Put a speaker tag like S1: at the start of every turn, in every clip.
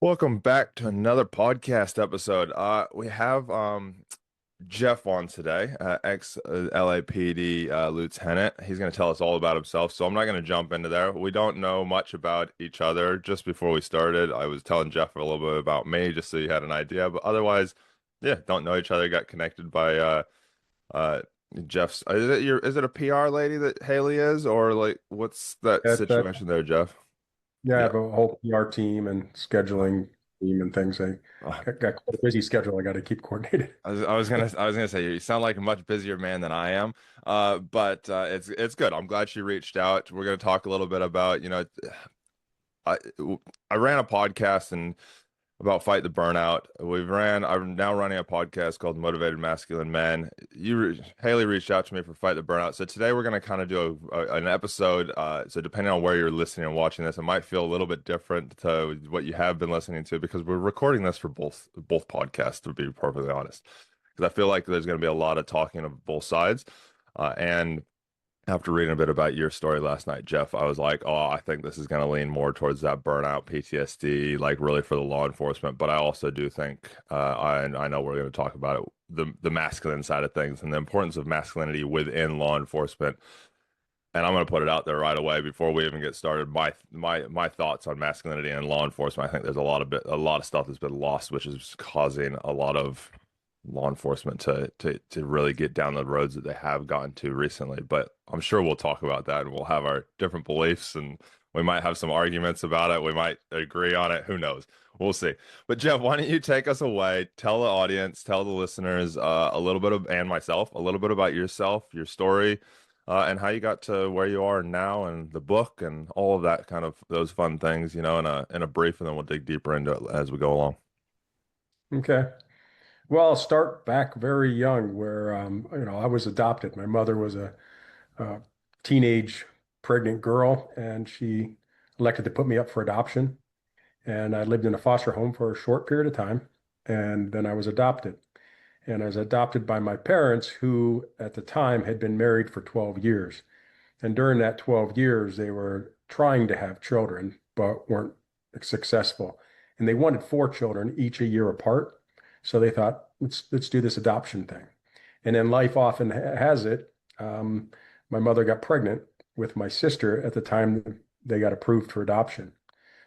S1: Welcome back to another podcast episode. We have Jeff on today, ex LAPD lieutenant. He's going to tell us all about himself, so I'm not going to jump into there. We don't know much about each other. Just before we started, I was telling Jeff a little bit about me, just so you had an idea. But otherwise, yeah, don't know each other. Got connected by uh Jeff's. Is it a PR lady that Haley is, or like what's that
S2: That
S1: situation there, Jeff?
S2: yeah, I
S1: Yeah.
S2: have a whole PR team and scheduling team and things. I got quite a busy schedule. I got to keep coordinated.
S1: I was gonna say you sound like a much busier man than I am. But it's good. I'm glad she reached out. We're gonna talk a little bit about, I I ran a podcast and about Fight the Burnout. I'm now running a podcast called Motivated Masculine Men. Haley reached out to me for Fight the Burnout. So today we're going to kind of do an episode. So depending on where you're listening and watching this, it might feel a little bit different to what you have been listening to because we're recording this for both podcasts, to be perfectly honest. Because I feel like there's going to be a lot of talking of both sides. And after reading a bit about your story last night, Jeff, I was like, oh, I think this is going to lean more towards that burnout PTSD, like really for the law enforcement. But I also do think, I know we're going to talk about it, the masculine side of things and the importance of masculinity within law enforcement. And I'm going to put it out there right away before we even get started. My thoughts on masculinity and law enforcement. I think there's a lot of stuff that's been lost, which is causing a lot of law enforcement to really get down the roads that they have gotten to recently. But I'm sure we'll talk about that and we'll have our different beliefs and we might have some arguments about it. We might agree on it. Who knows? We'll see. But Jeff, why don't you take us away? Tell the audience, tell the listeners a little bit of, and myself, a little bit about yourself, your story, and how you got to where you are now and the book and all of that kind of those fun things, in a brief, and then we'll dig deeper into it as we go along.
S2: Okay. Well, I'll start back very young, where I was adopted. My mother was a teenage pregnant girl, and she elected to put me up for adoption. And I lived in a foster home for a short period of time, and then I was adopted. And I was adopted by my parents, who at the time had been married for 12 years. And during that 12 years, they were trying to have children, but weren't successful. And they wanted four children, each a year apart. So they thought, let's do this adoption thing. And then life often has it. My mother got pregnant with my sister at the time they got approved for adoption.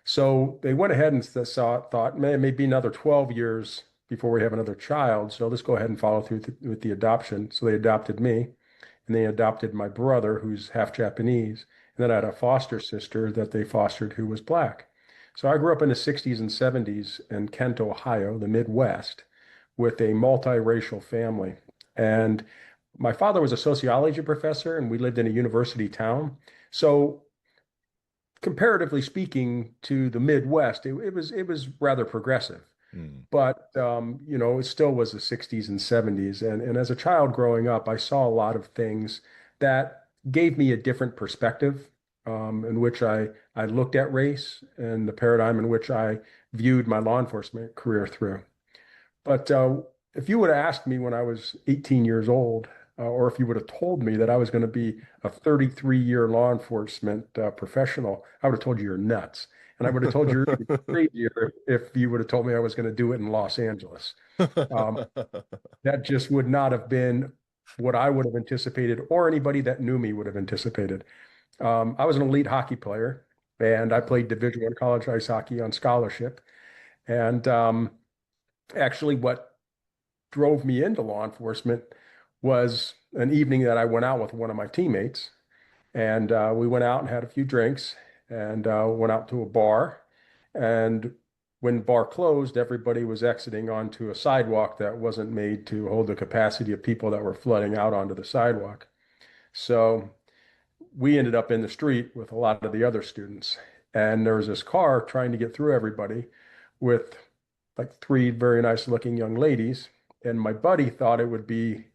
S2: So they went ahead and thought, man, maybe another 12 years before we have another child. So let's go ahead and follow through with the adoption. So they adopted me and they adopted my brother, who's half Japanese. And then I had a foster sister that they fostered who was black. So I grew up in the 60s and 70s in Kent, Ohio, the Midwest, with a multiracial family. And my father was a sociology professor, and we lived in a university town. So comparatively speaking to the Midwest, it was rather progressive.
S1: Hmm.
S2: But it still was the 60s and 70s. And as a child growing up, I saw a lot of things that gave me a different perspective, in which I looked at race and the paradigm in which I viewed my law enforcement career through. But if you would have asked me when I was 18 years old, or if you would have told me that I was going to be a 33-year law enforcement professional, I would have told you you're nuts. And I would have told you you're crazier if you would have told me I was going to do it in Los Angeles. Um, that just would not have been what I would have anticipated, or anybody that knew me would have anticipated. I was an elite hockey player, and I played Division I college ice hockey on scholarship. And actually, what drove me into law enforcement was an evening that I went out with one of my teammates, and we went out and had a few drinks, and went out to a bar. And when the bar closed, everybody was exiting onto a sidewalk that wasn't made to hold the capacity of people that were flooding out onto the sidewalk. So we ended up in the street with a lot of the other students. And there was this car trying to get through everybody with like three very nice looking young ladies. And my buddy thought it would be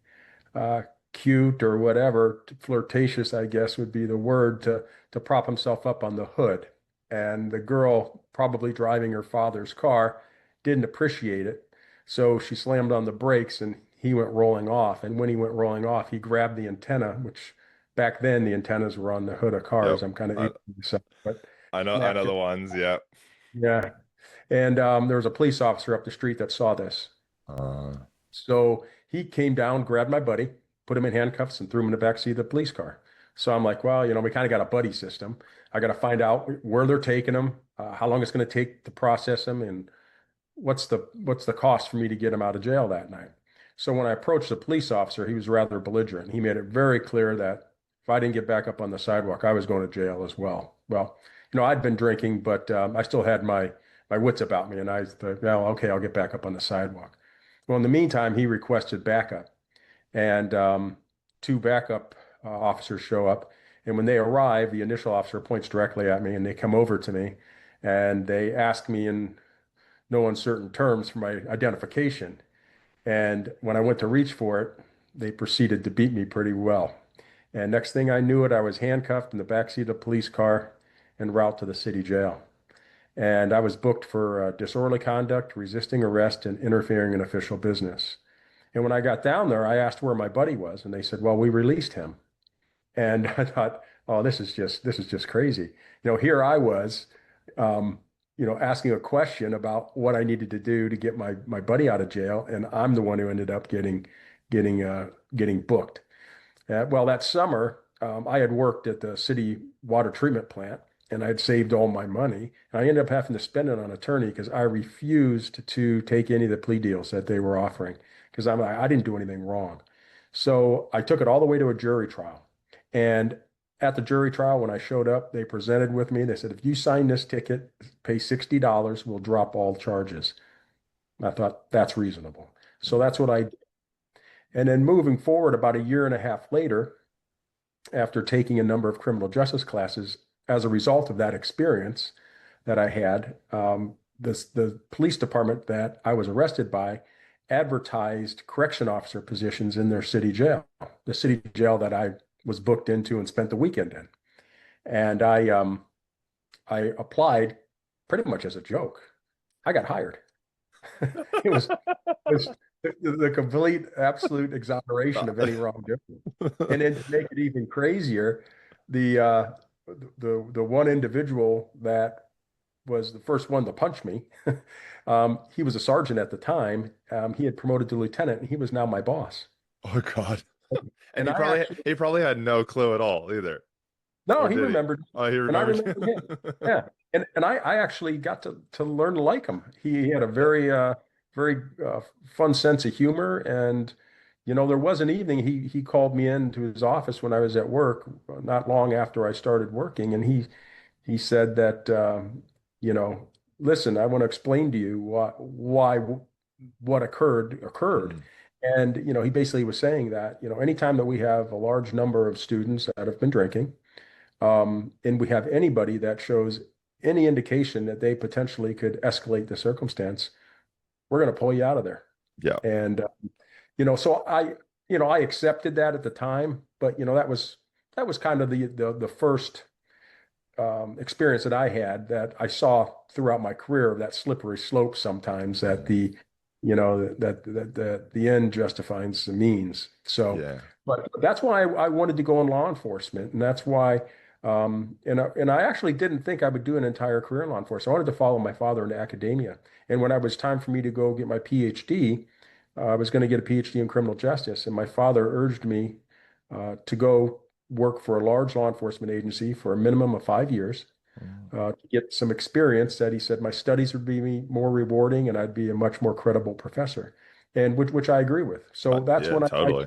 S2: uh, cute or whatever, flirtatious, I guess would be the word, to prop himself up on the hood. And the girl, probably driving her father's car, didn't appreciate it. So she slammed on the brakes and he went rolling off. And when he went rolling off, he grabbed the antenna, which back then the antennas were on the hood of
S1: Yep.
S2: cars. I'm kind of
S1: I,
S2: 80, so, but
S1: I know
S2: snapped
S1: the
S2: it.
S1: ones. Yeah.
S2: Yeah. And there was a police officer up the street that saw this.
S1: Uh,
S2: So he came down, grabbed my buddy, put him in handcuffs, and threw him in the back seat of the police car. So I'm like, well, we kind of got a buddy system. I got to find out where they're taking him, how long it's going to take to process him, and what's the cost for me to get him out of jail that night. So when I approached the police officer, he was rather belligerent. He made it very clear that if I didn't get back up on the sidewalk, I was going to jail as well. Well, I'd been drinking, but I still had my wits about me, and I thought, well, okay, I'll get back up on the sidewalk. Well, in the meantime, he requested backup, and two backup officers show up. And when they arrive, the initial officer points directly at me, and they come over to me, and they ask me in no uncertain terms for my identification. And when I went to reach for it, they proceeded to beat me pretty well. And next thing I knew it, I was handcuffed in the backseat of a police car en route to the city jail. And I was booked for disorderly conduct, resisting arrest, and interfering in official business. And when I got down there, I asked where my buddy was, and they said, "Well, we released him." And I thought, "Oh, this is just crazy." Here I was, asking a question about what I needed to do to get my buddy out of jail, and I'm the one who ended up getting booked. Well, that summer, I had worked at the city water treatment plant, and I had saved all my money. And I ended up having to spend it on an attorney because I refused to take any of the plea deals that they were offering because I'm like, I didn't do anything wrong. So I took it all the way to a jury trial. And at the jury trial, when I showed up, they presented with me. They said, if you sign this ticket, pay $60, we'll drop all charges. I thought that's reasonable. So that's what I did. And then moving forward, about a year and a half later, after taking a number of criminal justice classes, as a result of that experience that I had, the police department that I was arrested by advertised correction officer positions in their city jail, the city jail that I was booked into and spent the weekend in. And I applied pretty much as a joke. I got hired. It was the complete, absolute exoneration of any wrongdoing. And then to make it even crazier, the uh, the one individual that was the first one to punch me, he was a sergeant at the time. He had promoted to lieutenant, and he was now my boss.
S1: oh God. And
S2: And
S1: he
S2: I
S1: probably
S2: actually,
S1: he probably had no clue at all either.
S2: no,
S1: Or
S2: he
S1: did he?
S2: remembered,
S1: Oh, he
S2: and I
S1: remembers.
S2: remember him. Yeah, and I actually got to learn to like him. He had a very fun sense of humor, and there was an evening he called me into his office when I was at work, not long after I started working, and he said that you know, listen, I want to explain to you why what occurred.
S1: Mm,
S2: And he basically was saying that anytime that we have a large number of students that have been drinking, and we have anybody that shows any indication that they potentially could escalate the circumstance, we're going to pull you out of there.
S1: yeah.
S2: And so I accepted that at the time, but that was kind of the first experience that I had that I saw throughout my career of that slippery slope sometimes that
S1: Mm,
S2: the end justifies the means. So,
S1: yeah.
S2: but that's why I wanted to go in law enforcement, and that's why, and I actually didn't think I would do an entire career in law enforcement. I wanted to follow my father into academia, and when it was time for me to go get my PhD, I was going to get a PhD in criminal justice, and my father urged me to go work for a large law enforcement agency for a minimum of 5 years
S1: Mm.
S2: to get some experience that he said my studies would be more rewarding and I'd be a much more credible professor, and which I agree with. So that's
S1: Yeah,
S2: when I
S1: totally.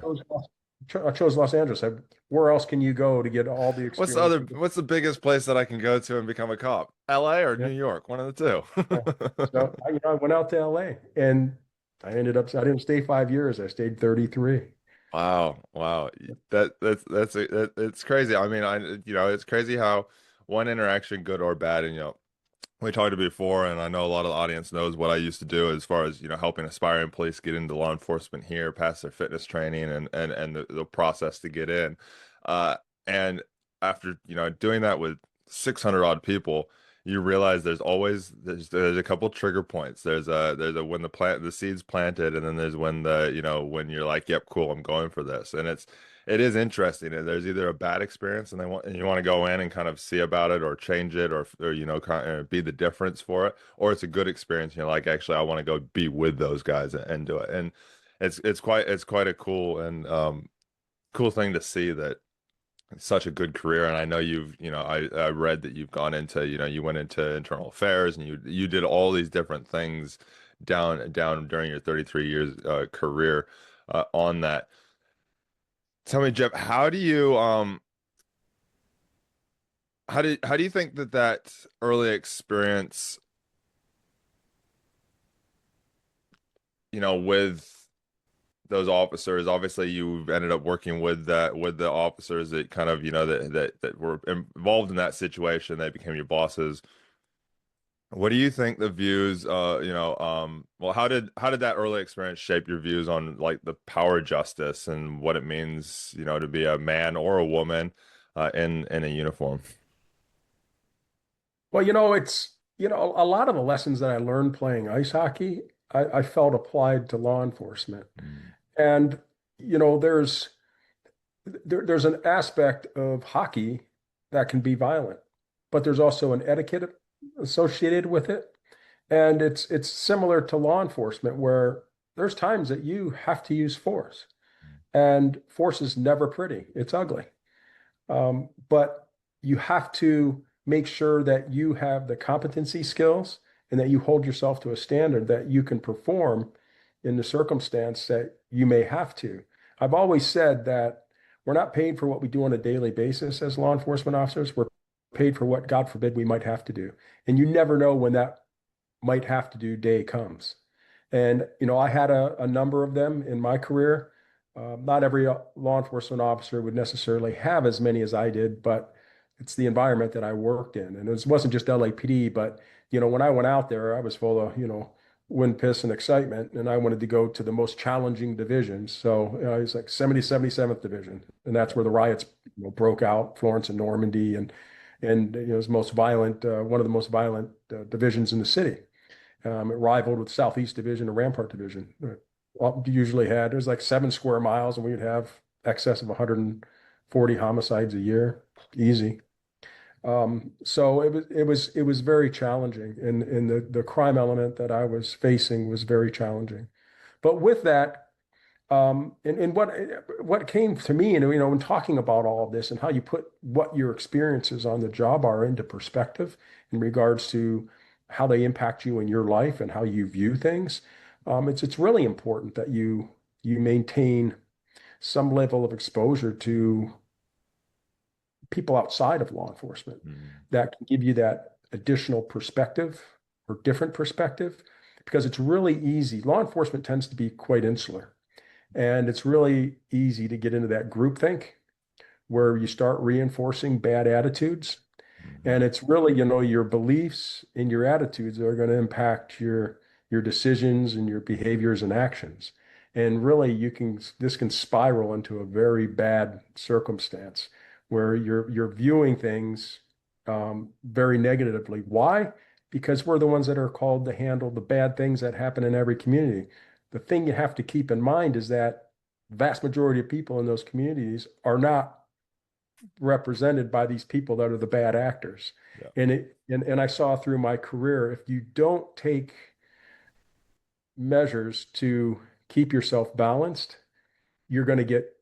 S2: chose Los Angeles. Where else can you go to get all the experience?
S1: What's the biggest place that I can go to and become a cop? LA or
S2: Yeah,
S1: New York? One of the
S2: yeah.
S1: two.
S2: So I went out to LA, and I didn't stay 5 years. I stayed 33.
S1: Wow, wow. It's crazy. I mean, it's crazy how one interaction, good or bad, and we talked before, and I know a lot of the audience knows what I used to do as far as, helping aspiring police get into law enforcement here, pass their fitness training and the process to get in. And after, doing that with 600 odd people, you realize there's a couple trigger points. There's a when the seed's planted, and then there's when when you're like, yep, cool, I'm going for this. And it is interesting. There's either a bad experience and you want to go in and kind of see about it or change it or you know kind of be the difference for it, or it's a good experience. And you're like, actually, I want to go be with those guys and do it. And it's quite a cool and cool thing to see that it's such a good career. And I know I read that you've gone into, you went into internal affairs and you did all these different things down during your 33 years career on that. Tell me, Jeff, how do you think that early experience, with those officers, obviously you ended up working with the officers that kind of, that were involved in that situation, they became your bosses. What do you think the views, well, how did that early experience shape your views on like the power justice and what it means, to be a man or a woman in a uniform?
S2: Well, a lot of the lessons that I learned playing ice hockey, I felt applied to law enforcement.
S1: Mm,
S2: And, there's there's an aspect of hockey that can be violent, but there's also an etiquette associated with it. And it's similar to law enforcement where there's times that you have to use force, and force is never pretty. It's ugly. But you have to make sure that you have the competency skills and that you hold yourself to a standard that you can perform in the circumstance that you may have to. I've always said that we're not paid for what we do on a daily basis as law enforcement officers. We're paid for what, God forbid, we might have to do. And you never know when that might have to do day comes. And, I had a number of them in my career. Not every law enforcement officer would necessarily have as many as I did, but it's the environment that I worked in. And it wasn't just LAPD, but, when I went out there, I was full of, wind, piss, and excitement. And I wanted to go to the most challenging divisions. So it was like 77th Division. And that's where the riots, broke out, Florence and Normandy. And it was most violent, one of the most violent divisions in the city. It rivaled with Southeast Division and Rampart Division. Usually had, it was like 7 square miles, and we would have excess of 140 homicides a year, easy. So it was very challenging, and the crime element that I was facing was very challenging. But with that, and what came to me, and when talking about all of this and how you put what your experiences on the job are into perspective in regards to how they impact you in your life and how you view things, it's really important that you maintain some level of exposure to people outside of law enforcement
S1: mm,
S2: that can give you that additional perspective or different perspective, because it's really easy. Law enforcement tends to be quite insular, and it's really easy to get into that groupthink where you start reinforcing bad attitudes.
S1: mhm,
S2: And it's really, your beliefs and your attitudes are going to impact your decisions and your behaviors and actions. And really, this can spiral into a very bad circumstance where you're viewing things very negatively. Why? Because we're the ones that are called to handle the bad things that happen in every community. The thing you have to keep in mind is that the vast majority of people in those communities are not represented by these people that are the bad actors.
S1: yeah.
S2: And I saw through my career, if you don't take measures to keep yourself balanced, you're going to get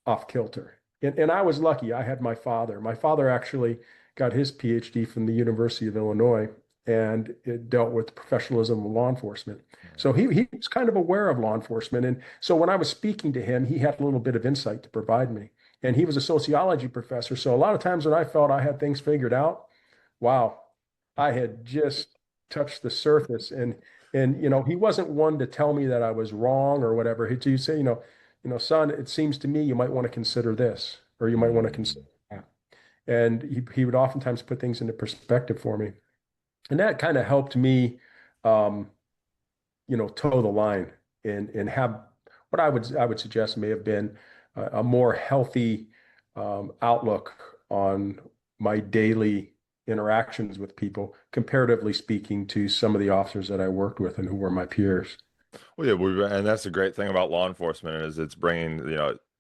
S2: off kilter. And I was lucky. I had my father. My father actually got his PhD from the University of Illinois, and it dealt with professionalism of law enforcement. So he was kind of aware of law enforcement. And so when I was speaking to him, he had a little bit of insight to provide me. And he was a sociology professor. So a lot of times when I felt I had things figured out, wow, I had just touched the surface. And he wasn't one to tell me that I was wrong or whatever. He'd say, son, it seems to me you might want to consider this, or you might want to
S1: Mm.
S2: consider that. And he would oftentimes put things into perspective for me. And that kind of helped me, um, toe the line and have what I would suggest may have been a more healthy outlook on my daily interactions with people, comparatively speaking to some of the officers that I worked with and who were my peers.
S1: Well, yeah, and that's the great thing about law enforcement is it's bringing,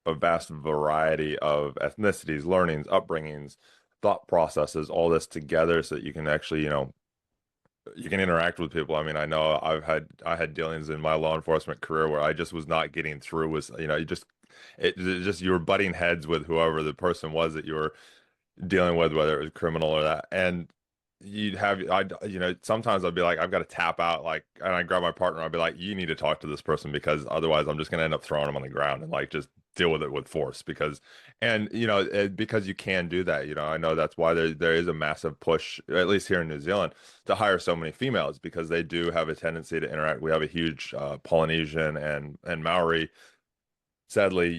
S1: a vast variety of ethnicities, learnings, upbringings, thought processes, all this together so that you can actually, you can interact with people. I mean, I know I had dealings in my law enforcement career where I just was not getting through with, it just you were butting heads with whoever the person was that you were dealing with, whether it was criminal or that. And sometimes I'd be like, I've got to tap out, like, and I grab my partner, I'd be like, you need to talk to this person because otherwise I'm just going to end up throwing them on the ground and like just deal with it with force because you can do that. I know that's why there is a massive push, at least here in New Zealand, to hire so many females because they do have a tendency to interact. We have a huge Polynesian and Maori, sadly,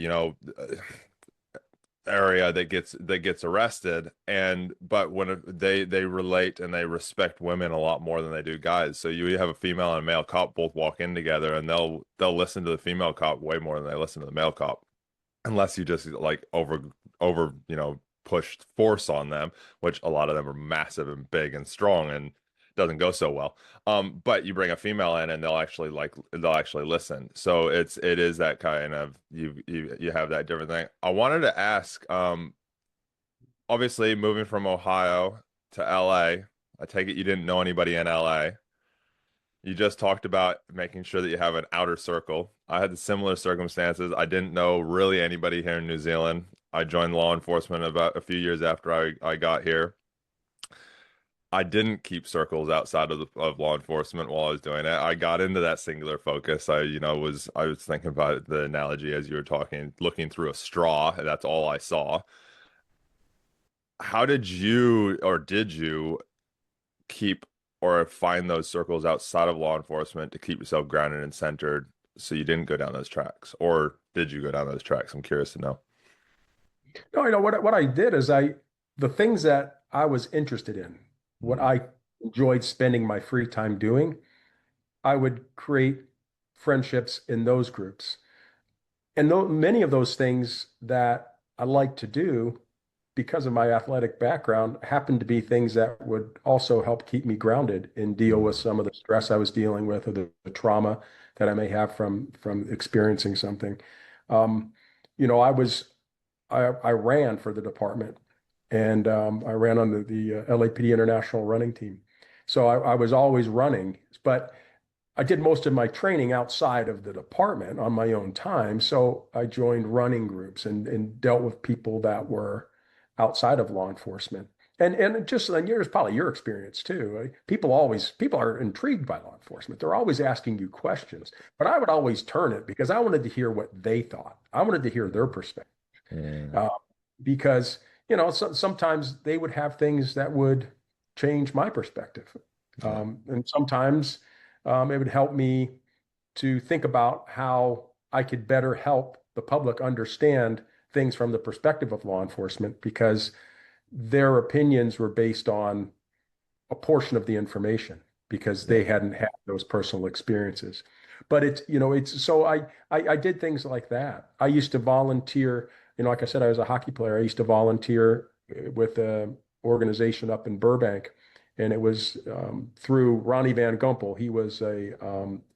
S1: area that gets arrested, and but when they relate and they respect women a lot more than they do guys. So you have a female and a male cop both walk in together and they'll listen to the female cop way more than they listen to the male cop, unless you just like over pushed force on them, which a lot of them are massive and big and strong and doesn't go so well. But you bring a female in and they'll actually listen. So it is that kind of you have that different thing. I wanted to ask, obviously moving from Ohio to LA, I take it you didn't know anybody in LA. You just talked about making sure that you have an outer circle. I had the similar circumstances. I didn't know really anybody here in New Zealand. I joined law enforcement about a few years after I got here. I didn't keep circles outside of law enforcement while I was doing it. I got into that singular focus. I was thinking about the analogy as you were talking, looking through a straw, and that's all I saw. How did you keep or find those circles outside of law enforcement to keep yourself grounded and centered so you didn't go down those tracks? Or did you go down those tracks? I'm curious to know.
S2: No, what I did is the things that I was interested in, what
S1: Mhm.
S2: I enjoyed spending my free time doing, I would create friendships in those groups. And many of those things that I like to do because of my athletic background happen to be things that would also help keep me grounded and deal with some of the stress I was dealing with or the trauma that I may have from experiencing something. Um, I I ran for the department, and I ran on the LAPD International running team. So I was always running, but I did most of my training outside of the department on my own time. So I joined running groups and dealt with people that were outside of law enforcement. And yours probably your experience too. People are intrigued by law enforcement. They're always asking you questions, but I would always turn it because I wanted to hear what they thought. I wanted to hear their perspective.
S1: Mm,
S2: Uh, because, sometimes they would have things that would change my perspective.
S1: yeah,
S2: And sometimes it would help me to think about how I could better help the public understand things from the perspective of law enforcement because their opinions were based on a portion of the information because
S1: yeah,
S2: they hadn't had those personal experiences. But it's so I did things like that. I used to volunteer, like I said, I was a hockey player. I used to volunteer with an organization up in Burbank, and it was through Ronnie Van Gumpel. He was a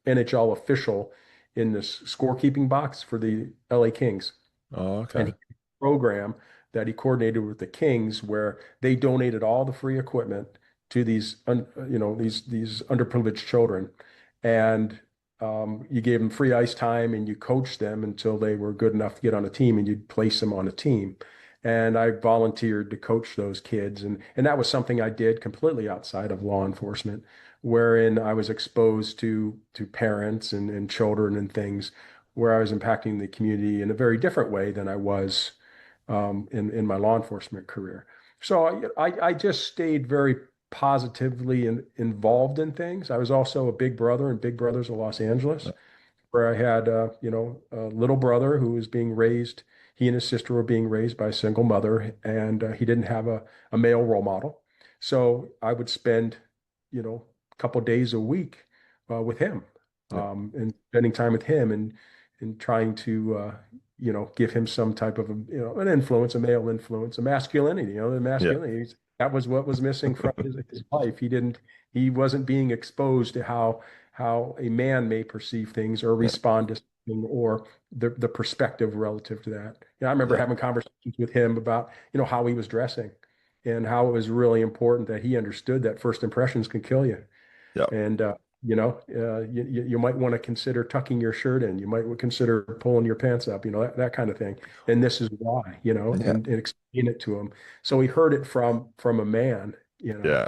S2: NHL official in this scorekeeping box for the LA Kings.
S1: oh,
S2: And
S1: okay,
S2: he had a program that he coordinated with the Kings where they donated all the free equipment to these underprivileged children, and you gave them free ice time and you coached them until they were good enough to get on a team, and you'd place them on a team. And I volunteered to coach those kids, and that was something I did completely outside of law enforcement, wherein I was exposed to parents and children and things where I was impacting the community in a very different way than I was in my law enforcement career. So I just stayed very positively involved in things. I was also a big brother in Big Brothers of Los Angeles, where I had a little brother who was being raised. He and his sister were being raised by a single mother, and he didn't have a male role model. So I would spend, a couple days a week with him,
S1: yeah,
S2: and spending time with him and trying to give him some type of an influence, a male influence, a masculinity. The
S1: yeah.
S2: masculinity that was what was missing from his life. He wasn't being exposed to how a man may perceive things or
S1: Yeah.
S2: respond to. or the perspective relative to that. I remember
S1: Yeah.
S2: having conversations with him about, how he was dressing and how it was really important that he understood that first impressions can kill you.
S1: Yeah.
S2: And, you might want to consider tucking your shirt in. You might consider pulling your pants up, that kind of thing. And this is why,
S1: Yeah.
S2: and explain it to him. So he heard it from a man,
S1: Yeah.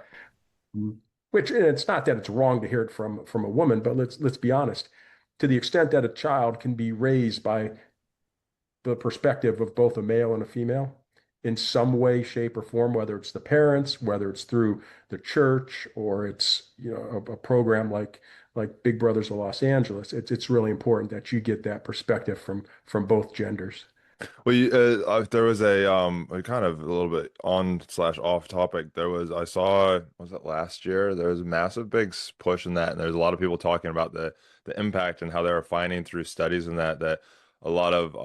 S2: which, and it's not that it's wrong to hear it from a woman, but let's be honest. To the extent that a child can be raised by the perspective of both a male and a female in some way, shape, or form, whether it's the parents, whether it's through the church, or it's a program like Big Brothers of Los Angeles. It's really important that you get that perspective from both genders.
S1: Well, there was a kind of a little bit on slash off topic. I saw, was it last year? There was a massive big push in that, and there's a lot of people talking about the impact and how they were finding through studies and that a lot of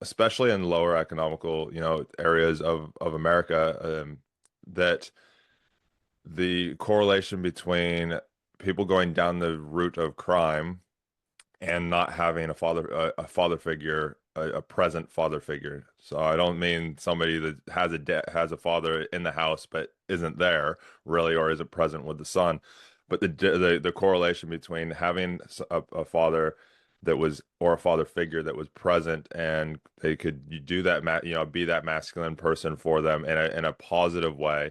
S1: especially in lower economical, areas of America, that the correlation between people going down the route of crime and not having a father figure, a present father figure. So I don't mean somebody that has a father in the house but isn't there really or isn't present with the son, but the correlation between having a father that was or a father figure that was present and they could do that be that masculine person for them in a positive way,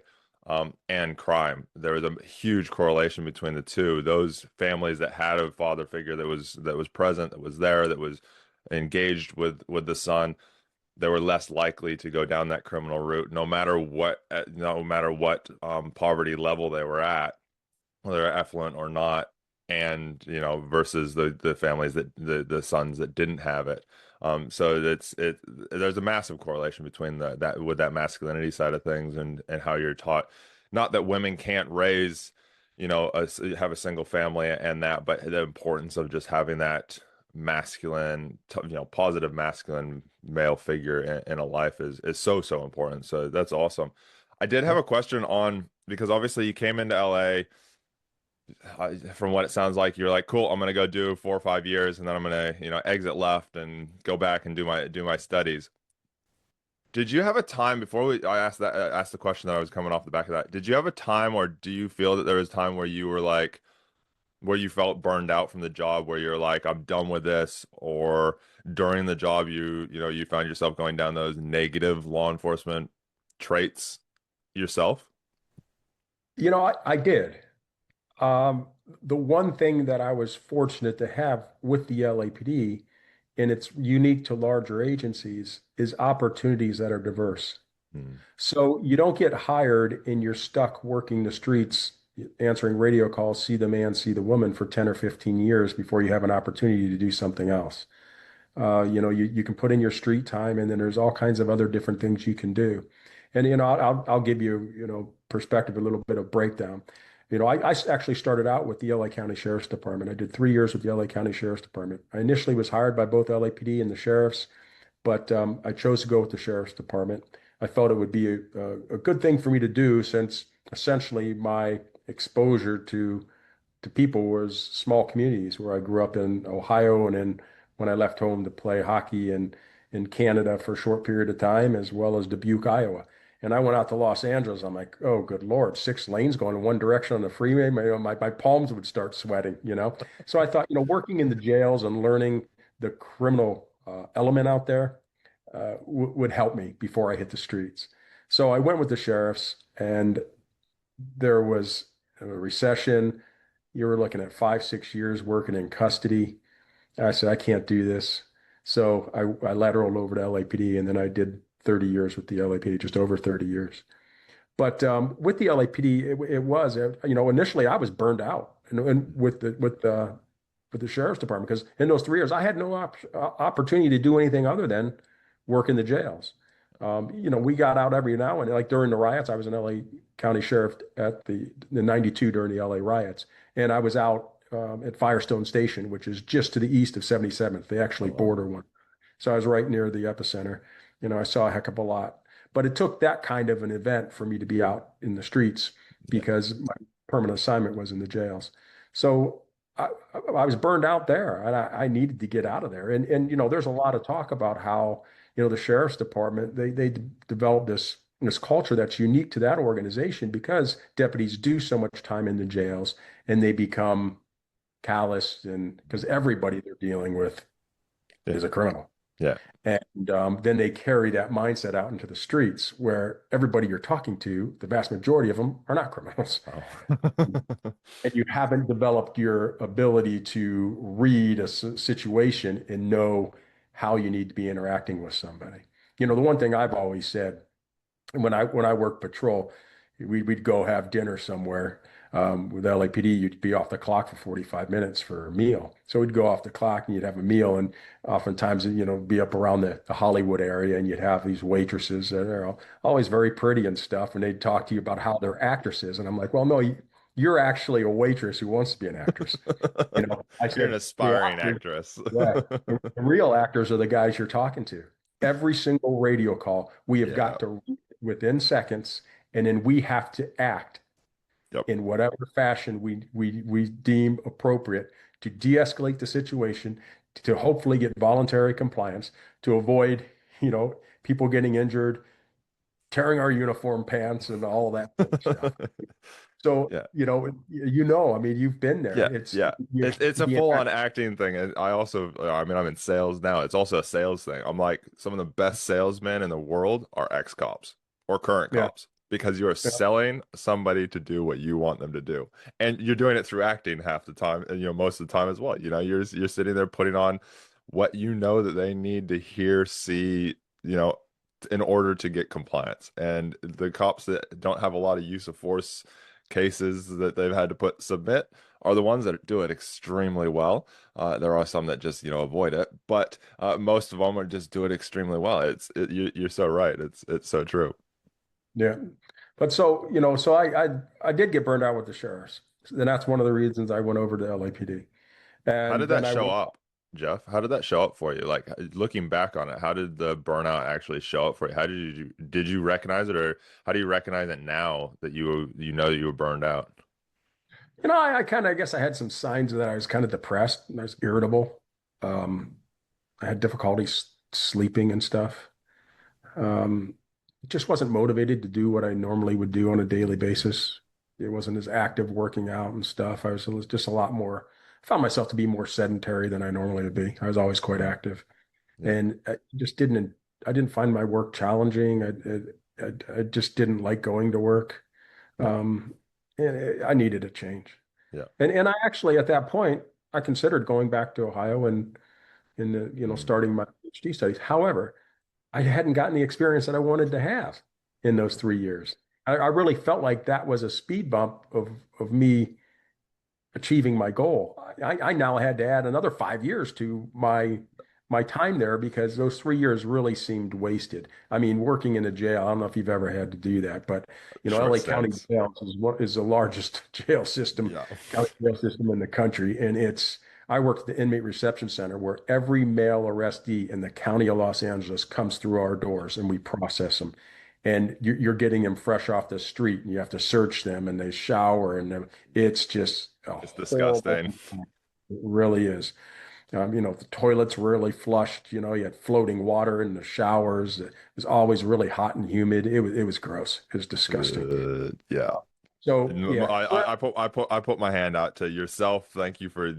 S1: and crime. There was a huge correlation between the two. Those families that had a father figure that was present, that was there, that was engaged with the son, they were less likely to go down that criminal route, no matter what poverty level they were at, whether they're affluent or not, and versus the families the sons that didn't have it. So there's a massive correlation between that with that masculinity side of things and how you're taught. Not that women can't raise, have a single family and that, but the importance of just having that masculine, positive masculine male figure in a life is so important. So that's awesome. I did have a question on because obviously you came into LA. From what it sounds like, you're like, cool, I'm gonna go do 4 or 5 years, and then I'm gonna, exit left and go back and do my studies. Did you have a time before I asked the question that I was coming off the back of that? Did you have a time, or do you feel that there was time where you were like, where you felt burned out from the job, where you're like, I'm done with this, or during the job, you found yourself going down those negative law enforcement traits yourself?
S2: I did. Um, the one thing that I was fortunate to have with the LAPD, and it's unique to larger agencies, is opportunities that are diverse.
S1: Hmm.
S2: So you don't get hired and you're stuck working the streets, answering radio calls, see the man, see the woman for 10 or 15 years before you have an opportunity to do something else. You can put in your street time, and then there's all kinds of other different things you can do. And I'll give you perspective, a little bit of breakdown. I actually started out with the LA County Sheriff's Department. I did 3 years with the LA County Sheriff's Department. I initially was hired by both LAPD and the sheriffs, but I chose to go with the Sheriff's Department. I felt it would be a good thing for me to do since essentially my exposure to people was small communities where I grew up in Ohio, and then when I left home to play hockey in Canada for a short period of time, as well as Dubuque, Iowa. And I went out to Los Angeles. I'm like, oh, good Lord, 6 lanes going in one direction on the freeway. My palms would start sweating. So I thought, working in the jails and learning the criminal element out there would help me before I hit the streets. So I went with the sheriffs, and there was a recession. You were looking at 5, 6 years working in custody. I said, I can't do this. So I lateraled over to LAPD, and then I did 30 years with the LAPD, just over 30 years. But with the LAPD, it was, initially I was burned out and with the sheriff's department, because in those 3 years I had no opportunity to do anything other than work in the jails. We got out every now and then, like during the riots. I was an LA County Sheriff at the 92 during the LA riots, and I was out at Firestone Station, which is just to the east of 77th. They
S1: Oh,
S2: actually
S1: wow.
S2: border one. So I was right near the epicenter. I saw a heck of a lot. But it took that kind of an event for me to be out in the streets
S1: Yeah.
S2: because my permanent assignment was in the jails. So I, I was burned out there, and I needed to get out of there. And there's a lot of talk about how the sheriff's department they developed this culture that's unique to that organization because deputies do so much time in the jails and they become callous and because everybody they're dealing with
S1: Yeah.
S2: is a criminal.
S1: Yeah.
S2: And then they carry that mindset out into the streets where everybody you're talking to, the vast majority of them are not criminals.
S1: Oh.
S2: And you haven't developed your ability to read a situation and know how you need to be interacting with somebody. The one thing I've always said when I worked patrol, we'd go have dinner somewhere. With LAPD, you'd be off the clock for 45 minutes for a meal. So we'd go off the clock and you'd have a meal, and oftentimes, be up around the Hollywood area, and you'd have these waitresses that are always very pretty and stuff, and they'd talk to you about how they're actresses. And I'm like, well, no, you're actually a waitress who wants to be an actress. I
S1: You're an
S2: said, the
S1: aspiring
S2: actors,
S1: actress.
S2: yeah, the real actors are the guys you're talking to. Every single radio call, we have
S1: Yeah.
S2: got to read within seconds, and then we have to act
S1: Yep.
S2: in whatever fashion we deem appropriate to de-escalate the situation, to hopefully get voluntary compliance, to avoid, people getting injured, tearing our uniform pants, and all that sort of stuff. So,
S1: Yeah.
S2: I mean, you've been there.
S1: Yeah,
S2: It's
S1: yeah.
S2: you have
S1: It's
S2: to
S1: a
S2: be an
S1: full-on
S2: actor.
S1: acting thing. And I also, I mean, I'm in sales now. It's also a sales thing. I'm like, some of the best salesmen in the world are ex-cops or current
S2: Yeah,
S1: cops because you are
S2: yeah,
S1: selling somebody to do what you want them to do. And you're doing it through acting half the time, and most of the time as well. You're sitting there putting on what you know that they need to hear, see, in order to get compliance. And the cops that don't have a lot of use of force cases that they've had to put submit are the ones that do it extremely well. There are some that just avoid it, but most of them are just do it extremely well. You're so right. It's so true.
S2: yeah. But so I did get burned out with the sheriffs. And that's one of the reasons I went over to LAPD.
S1: How
S2: And
S1: did
S2: then
S1: that
S2: I
S1: show
S2: went,
S1: up, Jeff? How did that show up for you? Like looking back on it, how did the burnout actually show up for you? How did you recognize it, or how do you recognize it now that you know that you were burned out?
S2: I guess I had some signs that I was kind of depressed and I was irritable. Um, I had difficulty sleeping and stuff. Um, just wasn't motivated to do what I normally would do on a daily basis. It wasn't as active working out and stuff. It was just a lot more, I found myself to be more sedentary than I normally would be. I was always quite
S1: Mm,
S2: active
S1: yeah,
S2: and I didn't find my work challenging. I just didn't like going to work.
S1: yeah,
S2: Um, and I needed a change.
S1: yeah.
S2: And I actually, at that point, I considered going back to Ohio and
S1: Mm,
S2: starting my PhD studies. However, I hadn't gotten the experience that I wanted to have in those 3 years. I really felt like that was a speed bump of me achieving my goal. I now had to add another 5 years to my time there because those 3 years really seemed wasted. I mean, working in a jail, I don't know if you've ever had to do that, but
S1: short
S2: LA County
S1: stints.
S2: Jail is the largest
S1: Yeah.
S2: county jail system in the country, and I worked at the inmate reception center where every male arrestee in the county of Los Angeles comes through our doors and we process them. And you're getting them fresh off the street, and you have to search them, and they shower, and it's just a
S1: It's
S2: horrible.
S1: disgusting.
S2: It really is. The toilets were really flushed. You had floating water in the showers. It was always really hot and humid. It was gross. It was disgusting.
S1: Yeah.
S2: So
S1: And
S2: yeah,
S1: I put my hand out to yourself. Thank you for,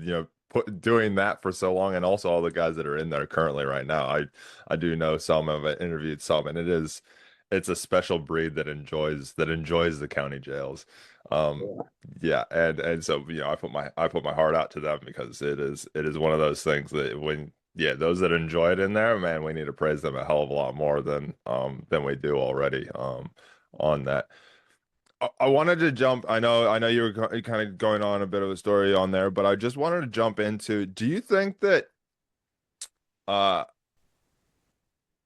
S1: doing that for so long, and also all the guys that are in there currently right now. I do know some of it, interviewed some, and it's a special breed that enjoys the county jails. Um, yeah, and so I put my heart out to them because it is one of those things that those that enjoy it in there, man, we need to praise them a hell of a lot more than we do already on that. I wanted to jump. I know you were kind of going on a bit of a story on there, but I just wanted to jump into, do you think that uh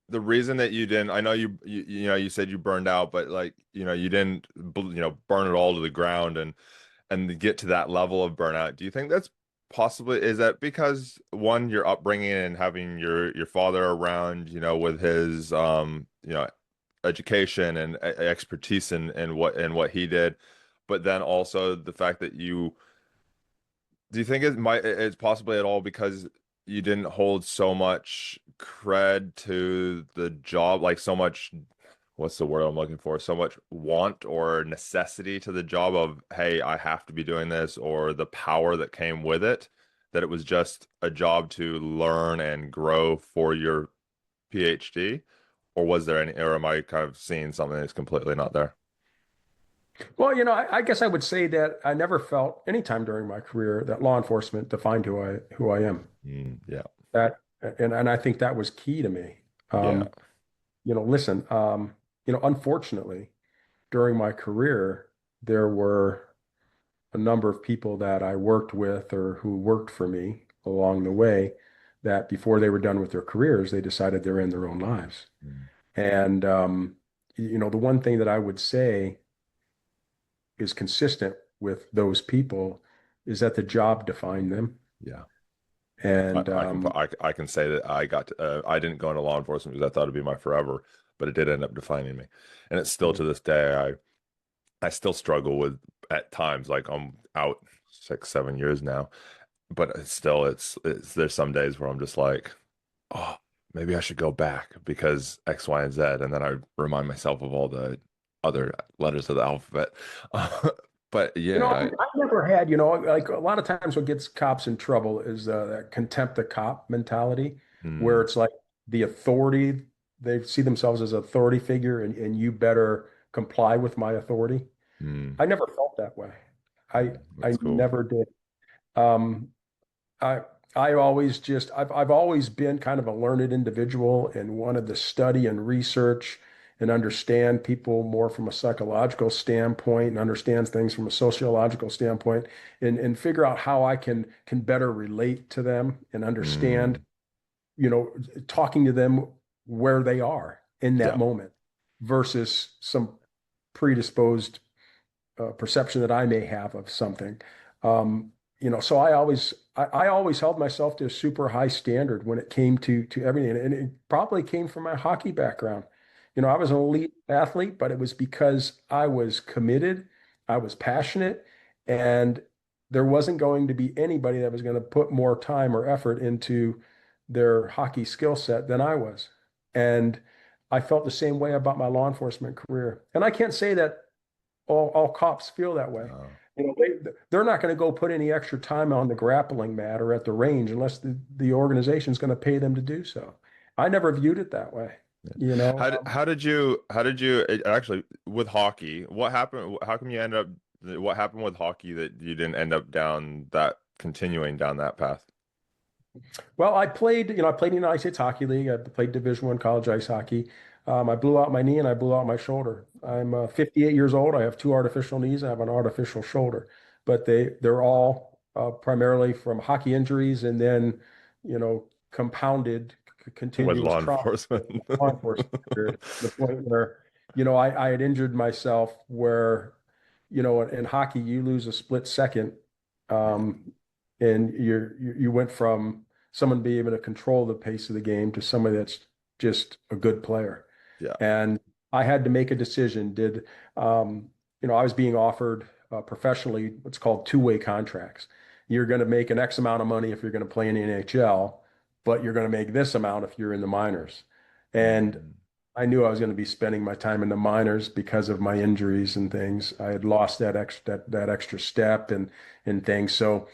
S1: the reason that you didn't, I know you said you burned out, but like, you didn't burn it all to the ground and get to that level of burnout. Do you think that's possibly, is that because one, your upbringing and having your father around, with his education and expertise in what he did, but then also the fact that Do you think it's possibly at all because you didn't hold so much cred to the job, like so much, what's the word I'm looking for? So much want or necessity to the job of, hey, I have to be doing this, or the power that came with it, that it was just a job to learn and grow for your PhD? Or was there any, or am I kind of seeing something that's completely not there?
S2: Well, I guess I would say that I never felt any time during my career that law enforcement defined who I am.
S1: Yeah.
S2: That and I think that was key to me.
S1: Yeah.
S2: Um, Listen, unfortunately, during my career, there were a number of people that I worked with or who worked for me along the way that before they were done with their careers, they decided they're in their own lives.
S1: Mm.
S2: And the one thing that I would say is consistent with those people is that the job defined them.
S1: Yeah.
S2: And
S1: I can say that I didn't go into law enforcement because I thought it'd be my forever, but it did end up defining me, and it's still to this day I still struggle with at times, like I'm out 6 7 years now, but it's there's some days where I'm just like, oh, maybe I should go back because X, Y, and Z, and then I remind myself of all the other letters of the alphabet. But yeah,
S2: I never had, like a lot of times what gets cops in trouble is that contempt the cop mentality, where
S1: mm,
S2: it's like the authority, they see themselves as an authority figure and you better comply with my authority.
S1: mm,
S2: I never felt that way. I
S1: that's cool.
S2: never did. Um, I I've always been kind of a learned individual and wanted to study and research and understand people more from a psychological standpoint and understand things from a sociological standpoint and figure out how I can better relate to them and understand,
S1: Mm,
S2: you know, talking to them where they are in that
S1: yeah,
S2: moment versus some predisposed perception that I may have of something. So I always held myself to a super high standard when it came to everything, and it probably came from my hockey background. I was an elite athlete, but it was because I was committed, I was passionate, and there wasn't going to be anybody that was going to put more time or effort into their hockey skill set than I was. And I felt the same way about my law enforcement career. And I can't say that all cops feel that way.
S1: no.
S2: They're not going to go put any extra time on the grappling mat or at the range unless the organization is going to pay them to do so. I never viewed it that way.
S1: Yeah.
S2: You know,
S1: How did you actually with hockey? What happened? How come you end up? What happened with hockey that you didn't end up down that continuing down that path?
S2: Well, I played in the United States Hockey League. I played Division I college ice hockey. I blew out my knee and I blew out my shoulder. I'm 58 years old. I have two artificial knees. I have an artificial shoulder, but they're all primarily from hockey injuries and then, compounded
S1: With
S2: continuous
S1: law
S2: trauma
S1: enforcement.
S2: in law enforcement career to the point where, I had injured myself where, in hockey you lose a split second,
S1: Yeah,
S2: um, and you went from someone being able to control the pace of the game to somebody that's just a good player.
S1: yeah,
S2: And I had to make a decision. I was being offered professionally what's called two-way contracts. You're going to make an X amount of money if you're going to play in the NHL, but you're going to make this amount if you're in the minors. And
S1: mm,
S2: I knew I was going to be spending my time in the minors because of my injuries and things. I had lost that extra step and things. So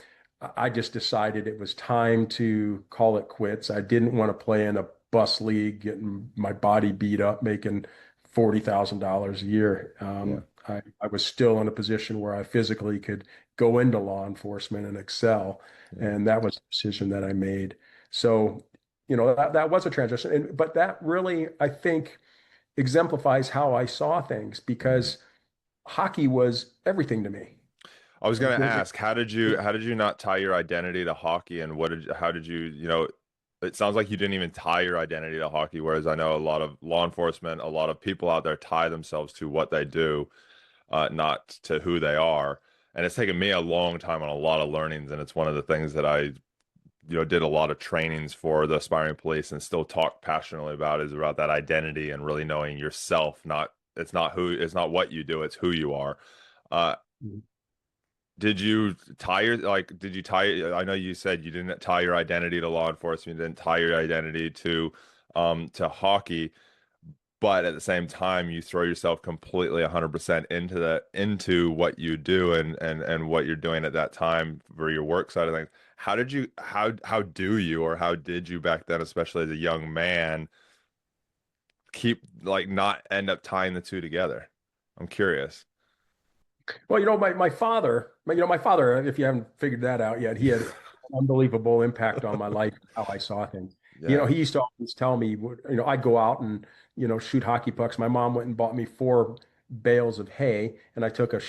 S2: I just decided it was time to call it quits. I didn't want to play in a bus league, getting my body beat up, making $40,000 a year.
S1: yeah,
S2: I was still in a position where I physically could go into law enforcement and excel,
S1: yeah.
S2: and that was a decision that I made. So, that was a transition, but that really, I think, exemplifies how I saw things
S1: Mm.
S2: because hockey was everything to me.
S1: I was
S2: Like
S1: gonna
S2: it,
S1: ask, how did you not tie your identity to hockey, and how did you, it sounds like you didn't even tie your identity to hockey, whereas I know a lot of law enforcement, a lot of people out there tie themselves to what they do, not to who they are. And it's taken me a long time on a lot of learnings, and it's one of the things that did a lot of trainings for the aspiring police and still talk passionately about is about that identity and really knowing yourself. Not it's not what you do, it's who you are. Uh, Did you tie your like did you tie I know you said you didn't tie your identity to law enforcement, you didn't tie your identity to hockey, but at the same time you throw yourself completely 100% into what you do and what you're doing at that time for your work side of things. How do you or how did you back then, especially as a young man, keep like not end up tying the two together? I'm curious.
S2: Well, my father, if you haven't figured that out yet, he had an unbelievable impact on my life, how I saw things.
S1: Yeah.
S2: He used to always tell me, I'd go out and, shoot hockey pucks. My mom went and bought me 4 bales of hay, and I took a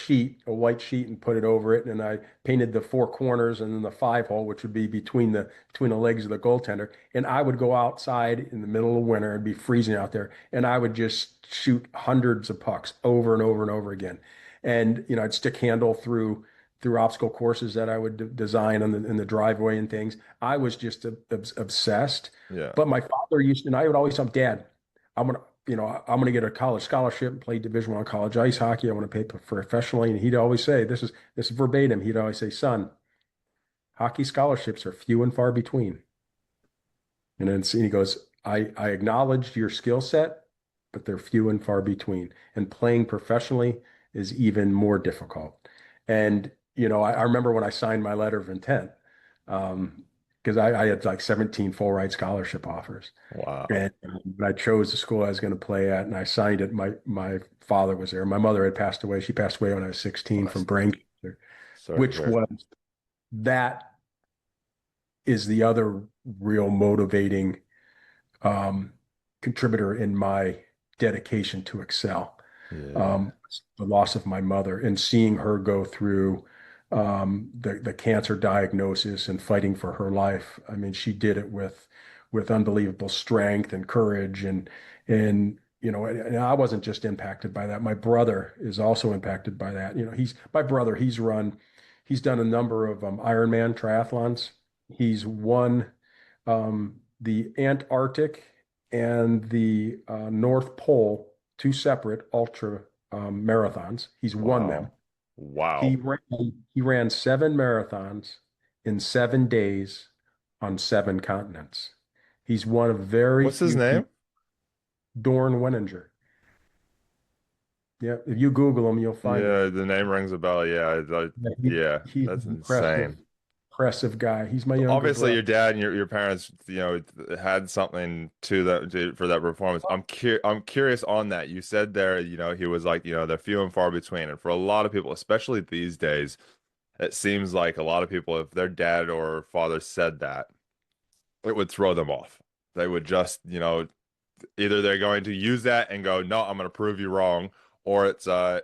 S2: white sheet, and put it over it, and I painted the 4 corners and then the 5 hole, which would be between the legs of the goaltender. And I would go outside in the middle of winter and be freezing out there, and I would just shoot hundreds of pucks over and over and over again. And I'd stick handle through obstacle courses that I would design in the driveway and things. I was just obsessed.
S1: Yeah.
S2: But my father used to, and I would always tell him, Dad, I'm gonna I'm gonna get a college scholarship and play Division I college ice hockey. I want to play professionally. And he'd always say, this is verbatim. He'd always say, son, hockey scholarships are few and far between. And he goes, I acknowledged your skill set, but they're few and far between. And playing professionally is even more difficult. And, I remember when I signed my letter of intent, because I had like 17 full ride scholarship offers.
S1: Wow.
S2: And when I chose the school I was going to play at and I signed it, my father was there. My mother had passed away. She passed away when I was 16
S1: Well,
S2: from brain cancer,
S1: sorry to
S2: which
S1: hear.
S2: was that is the other real motivating um, contributor in my dedication to excel.
S1: Yeah.
S2: The loss of my mother and seeing her go through the cancer diagnosis and fighting for her life. I mean, she did it with unbelievable strength and courage, and I wasn't just impacted by that. My brother is also impacted by that. He's my brother. He's done a number of Ironman triathlons. He's won the Antarctic and the North Pole, 2 separate ultra marathons. He's won them.
S1: Wow. Wow.
S2: He ran, he ran 7 marathons in 7 days on 7 continents. He's one of very
S1: What's his
S2: few
S1: name?
S2: people. Dorn Wenninger. Yeah, if you Google him, you'll find him.
S1: Yeah, the name rings a bell. Yeah,
S2: Yeah,
S1: yeah,
S2: he's
S1: that's
S2: an impressive,
S1: insane.
S2: impressive guy. He's my
S1: So
S2: younger
S1: obviously,
S2: brother.
S1: your dad and your parents, had something to for that performance. I'm curious on that. You said there, he was like, they're few and far between, and for a lot of people, especially these days, it seems like a lot of people, if their dad or father said that, it would throw them off. They would just, either they're going to use that and go, no, I'm going to prove you wrong, or it's oh,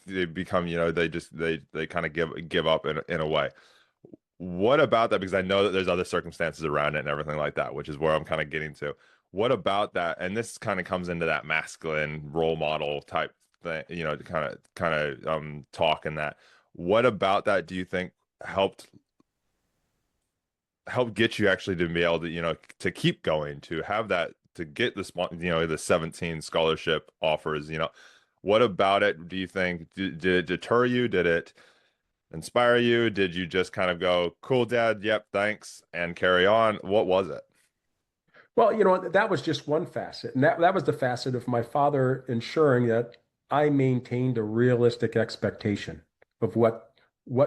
S1: they become, they kind of give up in a way. What about that? Because I know that there's other circumstances around it and everything like that, which is where I'm kind of getting to. What about that? And this kind of comes into that masculine role model type thing, kind of talk and that. What about that do you think helped get you actually to be able to, to keep going, to have that, to get the the 17 scholarship offers, what about it do you think did it deter you? Did it inspire you? Did you just kind of go, cool, dad, yep, thanks, and carry on? What was it?
S2: Well, that was just one facet. And that was the facet of my father ensuring that I maintained a realistic expectation of what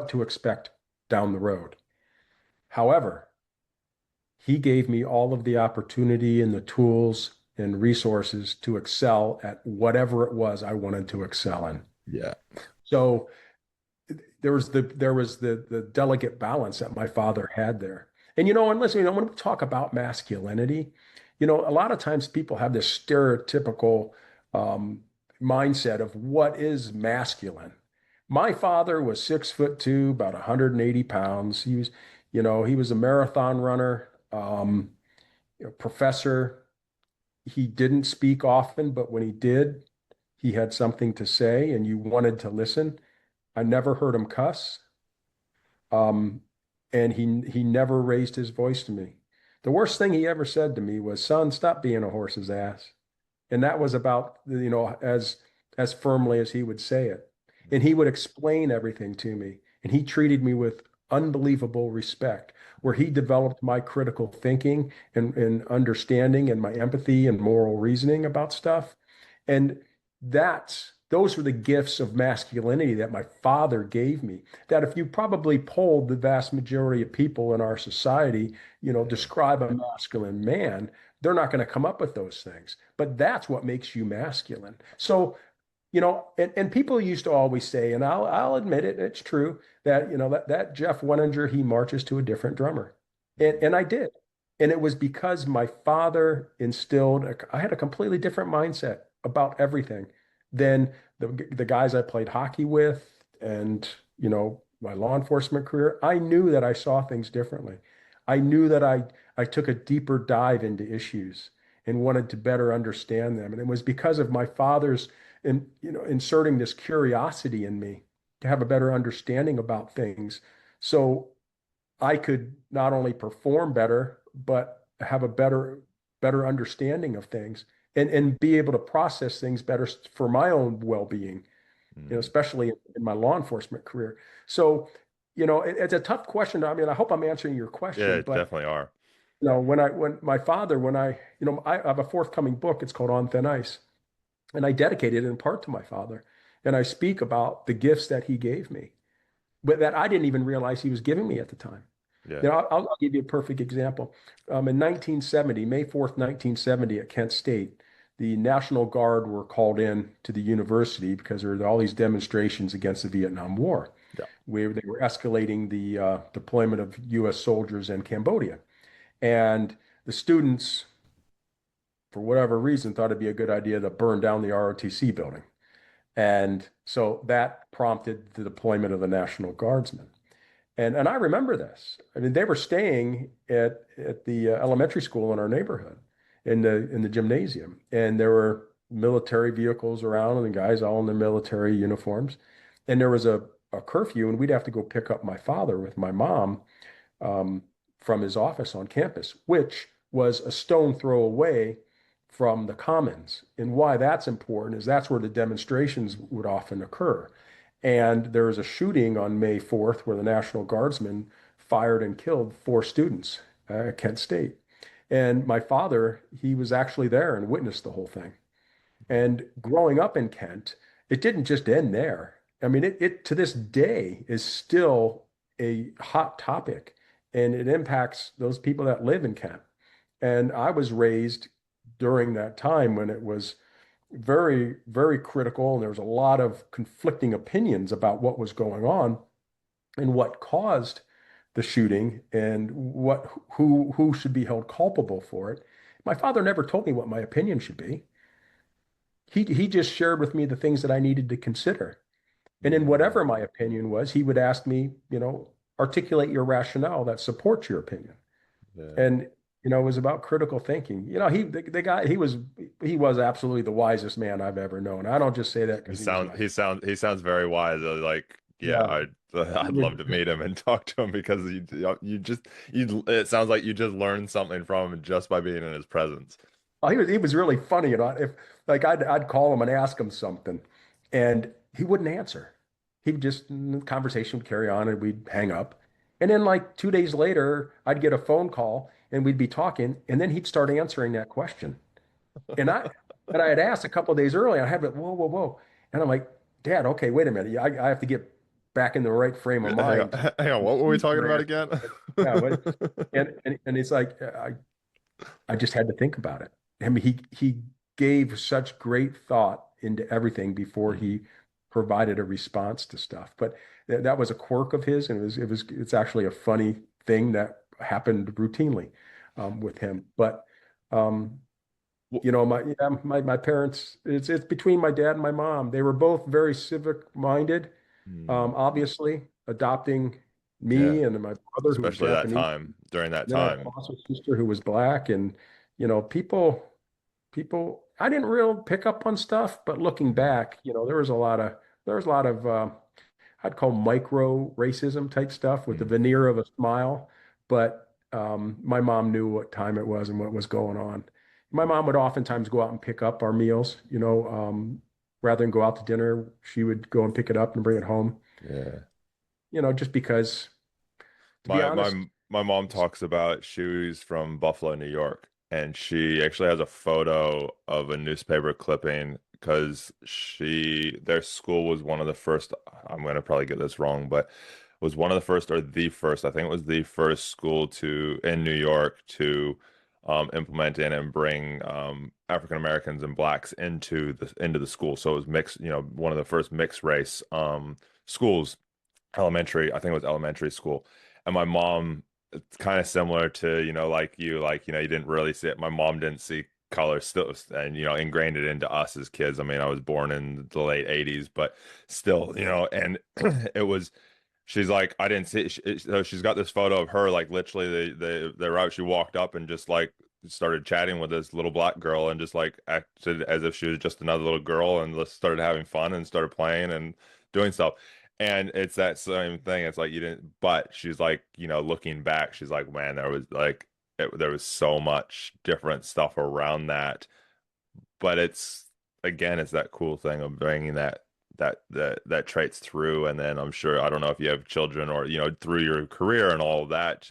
S2: to expect down the road. However, he gave me all of the opportunity and the tools and resources to excel at whatever it was I wanted to excel in.
S1: Yeah.
S2: So there was the delicate balance that my father had there. And listen, when we talk about masculinity, a lot of times people have this stereotypical um, mindset of what is masculine. My father was 6'2", about 180 pounds. He was a marathon runner, professor. He didn't speak often, but when he did, he had something to say, and you wanted to listen. I never heard him cuss. Um, and he never raised his voice to me. The worst thing he ever said to me was, "Son, stop being a horse's ass." And that was about, as firmly as he would say it. And he would explain everything to me. And he treated me with unbelievable respect, where he developed my critical thinking and understanding and my empathy and moral reasoning about stuff. And those were the gifts of masculinity that my father gave me. That if you probably polled the vast majority of people in our society,
S1: Yeah.
S2: describe a masculine man, they're not going to come up with those things. But that's what makes you masculine. So, and people used to always say, and I'll admit it, it's true that, that Jeff Wenninger, he marches to a different drummer. And I did. And it was because my father instilled, I had a completely different mindset about everything than the guys I played hockey with and, my law enforcement career. I knew that I saw things differently. I knew that I took a deeper dive into issues and wanted to better understand them. And it was because of my father's inserting this curiosity in me to have a better understanding about things. So I could not only perform better, but have a better understanding of things and be able to process things better for my own well-being,
S1: Mm.
S2: especially in my law enforcement career. So, it's a tough question. I mean, I hope I'm answering your
S1: Yeah,
S2: question, but
S1: definitely are.
S2: when my father, I have a forthcoming book, it's called On Thin Ice, and I dedicate it in part to my father. And I speak about the gifts that he gave me, but that I didn't even realize he was giving me at the time.
S1: Yeah.
S2: I'll give you a perfect example. In 1970, May 4th, 1970, at Kent State, the National Guard were called in to the university because there were all these demonstrations against the Vietnam War,
S1: Yeah.
S2: where they were escalating the deployment of U.S. soldiers in Cambodia. And the students, for whatever reason, thought it'd be a good idea to burn down the ROTC building. And so that prompted the deployment of the National Guardsmen. And I remember this. I mean, they were staying at the elementary school in our neighborhood in the gymnasium, and there were military vehicles around and the guys all in their military uniforms. And there was a curfew, and we'd have to go pick up my father with my mom um, from his office on campus, which was a stone throw away from the Commons. And why that's important is that's where the demonstrations would often occur. And there was a shooting on May 4th where the National Guardsmen fired and killed 4 students at Kent State. And my father, he was actually there and witnessed the whole thing. And growing up in Kent, it didn't just end there. I mean, it to this day is still a hot topic and it impacts those people that live in Kent. And I was raised during that time when it was very, very critical, and there was a lot of conflicting opinions about what was going on and what caused the shooting and who should be held culpable for it. My father never told me what my opinion should be. He just shared with me the things that I needed to consider. And in
S1: Mm.
S2: whatever my opinion was, he would ask me, articulate your rationale that supports your opinion.
S1: Yeah.
S2: And it was about critical thinking. The guy he was absolutely the wisest man I've ever known. I don't just say that
S1: He
S2: because he was
S1: sounds
S2: my
S1: he sounds he sounds very wise. Like, yeah,
S2: yeah.
S1: I'd love to meet him and talk to him because you it sounds like you just learned something from him just by being in his presence.
S2: Oh, he was really funny. If like I'd call him and ask him something, and he wouldn't answer. He would just the conversation would carry on, and we'd hang up. And then like 2 days later, I'd get a phone call, and we'd be talking, and then he'd start answering that question. And I had asked a couple of days earlier. I had been whoa, whoa, whoa, and I'm like, Dad, okay, wait a minute. I have to get back in the right frame of
S1: Hang on,
S2: mind to
S1: hang on. What were we
S2: receive
S1: talking
S2: your
S1: about
S2: answer.
S1: again?
S2: Yeah, and it's like I just had to think about it. I mean, he gave such great thought into everything before
S1: Mm.
S2: he provided a response to stuff. But that was a quirk of his, and it's actually a funny thing that happened routinely with him. But um,
S1: Wh-
S2: my parents, it's between my dad and my mom. They were both very civic minded.
S1: Mm.
S2: Obviously, adopting
S1: Yeah,
S2: me and my brother who was
S1: especially that
S2: Japanese.
S1: time during that
S2: Then I had a
S1: time.
S2: foster sister who was black, and people. I didn't real pick up on stuff, but looking
S1: Mm.
S2: back, there was a lot of I'd call micro racism type stuff with the
S1: Mm.
S2: veneer of a smile. But my mom knew what time it was and what was going on. My mom would oftentimes go out and pick up our meals, rather than go out to dinner, she would go and pick it up and bring it home.
S1: Yeah.
S2: Just because, to be
S1: My
S2: honest,
S1: my my mom talks about she's from Buffalo, New York, and she actually has a photo of a newspaper clipping because their school was one of the first, I'm gonna probably get this wrong, but was one of the first or the first, I think it was the first school to in New York to implement in and bring African Americans and blacks into the school. So it was mixed, one of the first mixed race schools, elementary, I think it was elementary school. And my mom, it's kind of similar to, like you didn't really see it. My mom didn't see color still, and, ingrained it into us as kids. I mean, I was born in the late 80s, but still, and it was, she's like, I didn't see it. So she's got this photo of her, like literally the route she walked up and just like started chatting with this little black girl and just like acted as if she was just another little girl and just started having fun and started playing and doing stuff. And it's that same thing. It's like you didn't, but she's like, looking back, she's like, man, there was so much different stuff around that. But it's that cool thing of bringing that traits through. And then I'm sure, I don't know if you have children or, through your career and all of that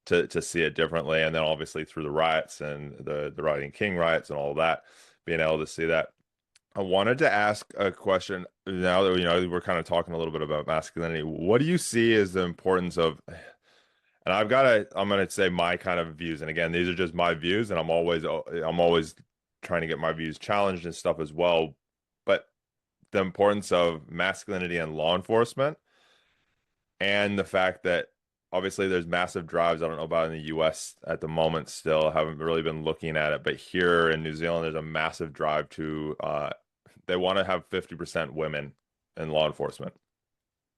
S1: to see it differently. And then obviously through the riots and the Rodney King riots and all of that, being able to see that. I wanted to ask a question now that we're kind of talking a little bit about masculinity. What do you see as the importance of, and I'm gonna say my kind of views, and again, these are just my views, and I'm always trying to get my views challenged and stuff as well. But the importance of masculinity in law enforcement and the fact that obviously there's massive drives. I don't know about in the US at the moment still, haven't really been looking at it, but here in New Zealand, there's a massive drive to they want to have 50% women in law enforcement.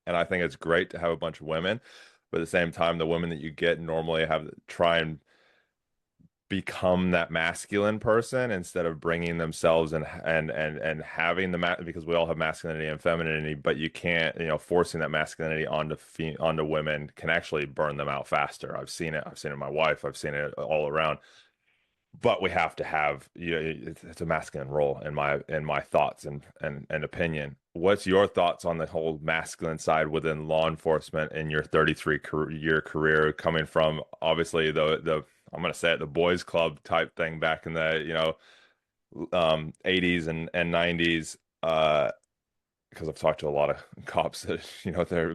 S1: And I think it's great to have a bunch of women, but at the same time, the women that you get normally have try and become that masculine person instead of bringing themselves and having because we all have masculinity and femininity, but you can't, forcing that masculinity onto women can actually burn them out faster. I've seen it in my wife, I've seen it all around. But we have to have, it's a masculine role in my thoughts and opinion. What's your thoughts on the whole masculine side within law enforcement in your 33-year career, coming from obviously the I'm gonna say it, the boys club type thing back in the 80s and 90s, because I've talked to a lot of cops that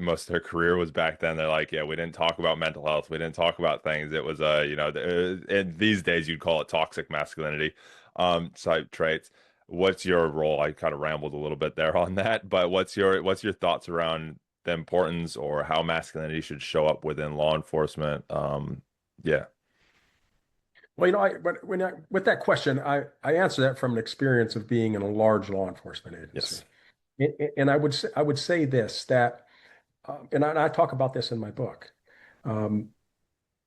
S1: most of their career was back then. They're like, yeah, we didn't talk about mental health, we didn't talk about things. It was and these days you'd call it toxic masculinity type traits. What's your role? I kind of rambled a little bit there on that, but what's your thoughts around the importance or how masculinity should show up within law enforcement? Yeah.
S2: well, with that question, I answer that from an experience of being in a large law enforcement agency.
S1: Yes.
S2: And I would say this, that, and I talk about this in my book. Um,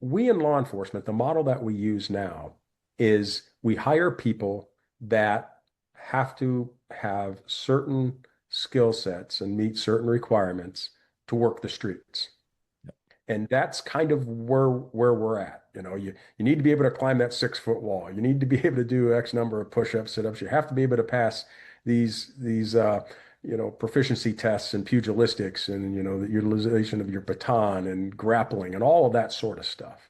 S2: we in law enforcement, the model that we use now is we hire people that have to have certain skill sets and meet certain requirements to work the streets. And that's kind of where we're at. You need to be able to climb that 6 foot wall. You need to be able to do X number of push-ups, sit-ups. You have to be able to pass these proficiency tests and pugilistics and the utilization of your baton and grappling and all of that sort of stuff.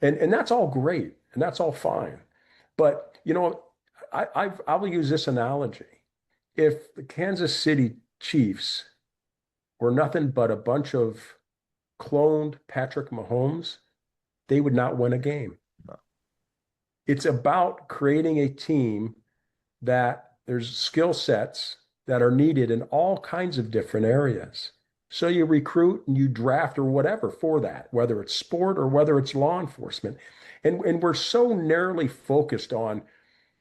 S2: And that's all great and that's all fine. But I'll use this analogy. If the Kansas City Chiefs were nothing but a bunch of cloned Patrick Mahomes, they would not win a game.
S1: No.
S2: It's about creating a team that there's skill sets that are needed in all kinds of different areas. So you recruit and you draft or whatever for that, whether it's sport or whether it's law enforcement. And we're so narrowly focused on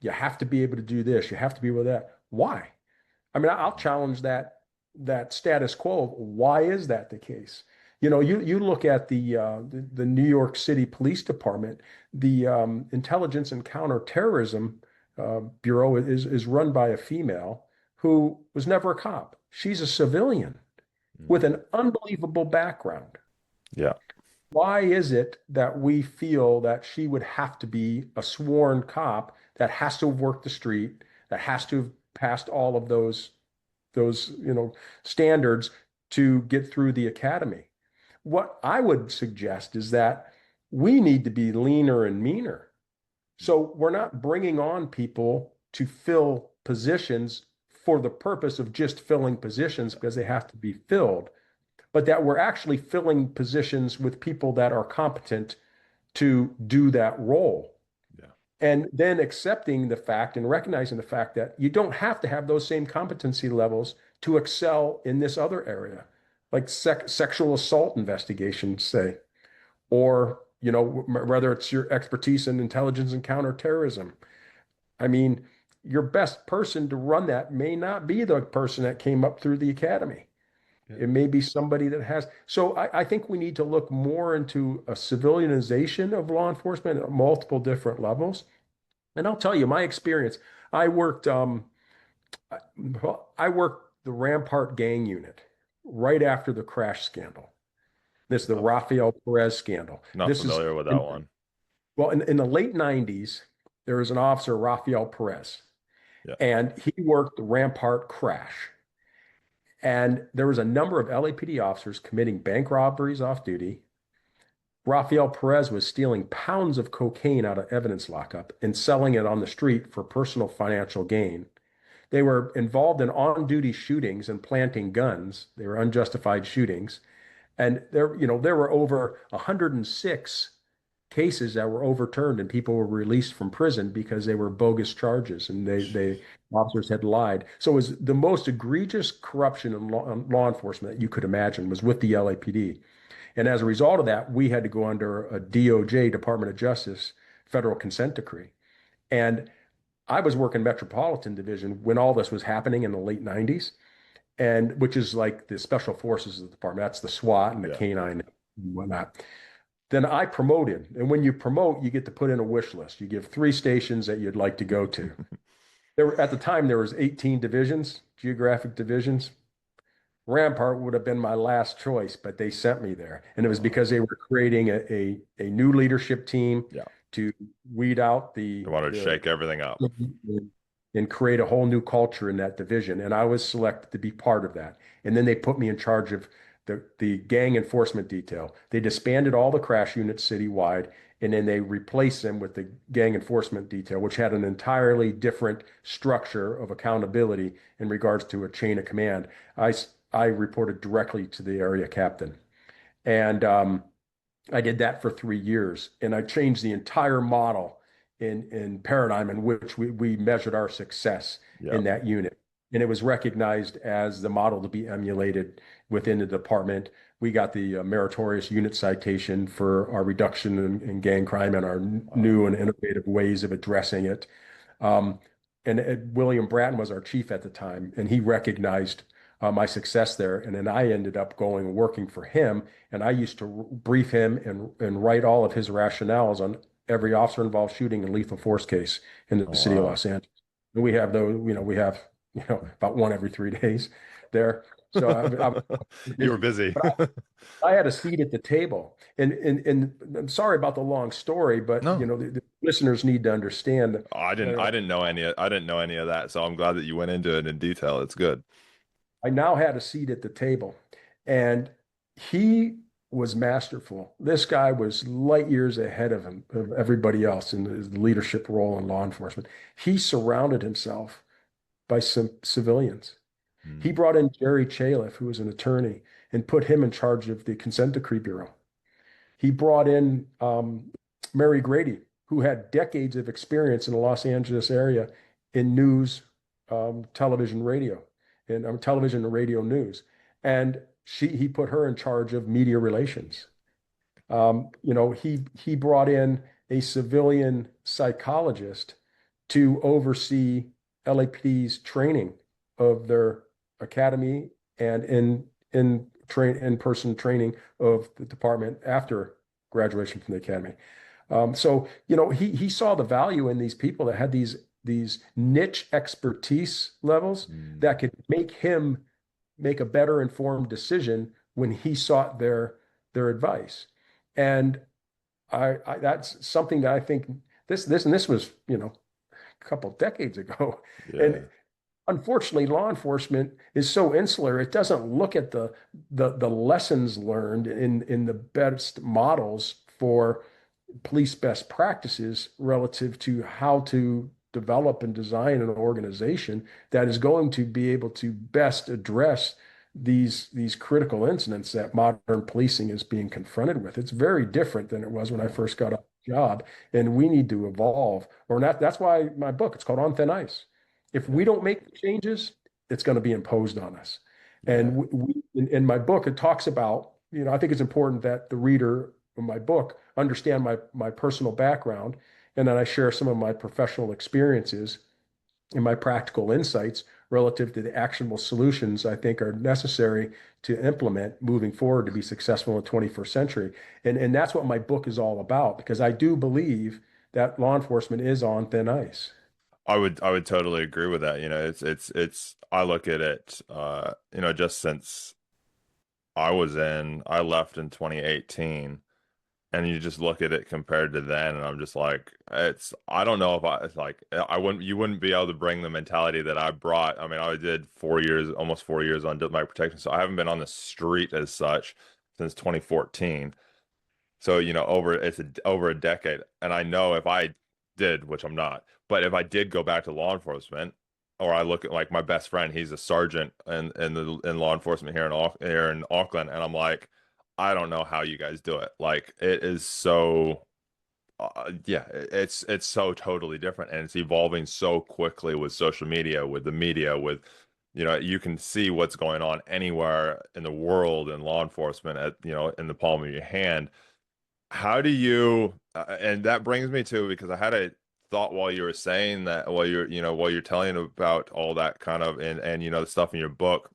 S2: you have to be able to do this, you have to be able to that. Why? I mean, I'll challenge that status quo. Why is that the case? You look at the New York City Police Department, the Intelligence and Counterterrorism Bureau is run by a female who was never a cop. She's a civilian with
S1: Mhm.
S2: an unbelievable background.
S1: Yeah.
S2: Why is it that we feel that she would have to be a sworn cop that has to have worked the street, that has to have passed all of those those standards to get through the academy. What I would suggest is that we need to be leaner and meaner. So we're not bringing on people to fill positions for the purpose of just filling positions because they have to be filled, but that we're actually filling positions with people that are competent to do that role.
S1: Yeah.
S2: And then accepting the fact and recognizing the fact that you don't have to have those same competency levels to excel in this other area, like sexual assault investigations, say, or whether it's your expertise in intelligence and counterterrorism. I mean, your best person to run that may not be the person that came up through the academy.
S1: Yeah.
S2: It may be somebody that has. So I think we need to look more into a civilianization of law enforcement at multiple different levels. And I'll tell you my experience. I worked I worked the Rampart gang unit right after the crash scandal. This is the
S1: Oh,
S2: Rafael Perez scandal.
S1: not
S2: This is
S1: familiar with that one.
S2: well, in the late 90s, there was an officer, Rafael Perez,
S1: Yeah.
S2: and he worked the Rampart CRASH. And there was a number of LAPD officers committing bank robberies off duty. Rafael Perez was stealing pounds of cocaine out of evidence lockup and selling it on the street for personal financial gain. They were involved in on-duty shootings and planting guns. They were unjustified shootings. And there were over 106 cases that were overturned and people were released from prison because they were bogus charges and they officers had lied. So it was the most egregious corruption in law enforcement that you could imagine was with the LAPD. And as a result of that, we had to go under a DOJ, Department of Justice, federal consent decree. And I was working Metropolitan Division when all this was happening in the late 90s, and which is like the special forces of the department. That's the SWAT and the
S1: Yeah.
S2: canine and whatnot. Then I promoted. And when you promote, you get to put in a wish list. You give 3 stations that you'd like to go to. At the time, there was 18 divisions, geographic divisions. Rampart would have been my last choice, but they sent me there. And it was
S1: Oh,
S2: because they were creating a new leadership team
S1: yeah.
S2: to weed out
S1: They wanted to
S2: the
S1: shake everything up.
S2: and create a whole new culture in that division. And I was selected to be part of that. And then they put me in charge of the gang enforcement detail. They disbanded all the crash units citywide, and then they replaced them with the gang enforcement detail, which had an entirely different structure of accountability in regards to a chain of command. I reported directly to the area captain. And I did that for 3 years, and I changed the entire model in paradigm in which we measured our success
S1: Yeah.
S2: in that unit. And it was recognized as the model to be emulated within the department. We got the meritorious unit citation for our reduction in gang crime and our new and innovative ways of addressing it. Um, and William Bratton was our chief at the time, and he recognized my success there. And then I ended up going and working for him. And I used to brief him and write all of his rationales on every officer involved shooting and lethal force case in the
S1: Oh,
S2: city of
S1: wow.
S2: Los Angeles. And we have those, we have, about one every 3 days there. So I'm
S1: You were
S2: busy,
S1: busy.
S2: but I had a seat at the table. And I'm sorry about the long story, but
S1: No.
S2: the listeners need to understand.
S1: Oh, I didn't know any of that, so I'm glad that you went into it in detail. It's good.
S2: I now had a seat at the table, and he was masterful. This guy was light years ahead of him, of everybody else in his leadership role in law enforcement. He surrounded himself by some civilians. He
S1: Mm.
S2: brought in Jerry Chaliff, who was an attorney, and put him in charge of the consent decree bureau. He brought in Mary Grady, who had decades of experience in the Los Angeles area in news, television, radio, and television and radio news. And he put her in charge of media relations. He brought in a civilian psychologist to oversee LAPD's training of their academy and in-person training of the department after graduation from the academy. So he saw the value in these people that had these niche expertise levels
S1: Mm.
S2: that could make him make a better informed decision when he sought their advice. And that's something that I think this was a couple of decades ago, and
S1: Yeah.
S2: unfortunately, law enforcement is so insular. It doesn't look at the lessons learned in the best models for police best practices relative to how to develop and design an organization that is going to be able to best address these critical incidents that modern policing is being confronted with. It's very different than it was when I first got off the job, and we need to evolve. Or not, that's why my book, it's called On Thin Ice. If
S1: Yeah.
S2: we don't make the changes, it's going to be imposed on us.
S1: Yeah.
S2: And in my book, it talks about, I think it's important that the reader of my book understand my personal background, and then I share some of my professional experiences and my practical insights relative to the actionable solutions I think are necessary to implement moving forward to be successful in the 21st century. And that's what my book is all about, because I do believe that law enforcement is on thin ice.
S1: I would totally agree with that. It's I look at it just since I left in 2018, and you just look at it compared to then, and I'm just like, I don't know if it's like I wouldn't you wouldn't be able to bring the mentality that I brought. I mean, I did 4 years, almost 4 years on my protection, so I haven't been on the street as such since 2014. So, over a decade. And I know if I did, which I'm not, but if I did go back to law enforcement, or I look at like my best friend, he's a sergeant in law enforcement here in Auckland, and I'm like, I don't know how you guys do it. Like it is so yeah, it's so totally different, and it's evolving so quickly with social media, with the media, with you can see what's going on anywhere in the world in law enforcement in the palm of your hand. How do you, and that brings me to, because I had a thought while you were saying that, while you're telling about all that kind of, and the stuff in your book.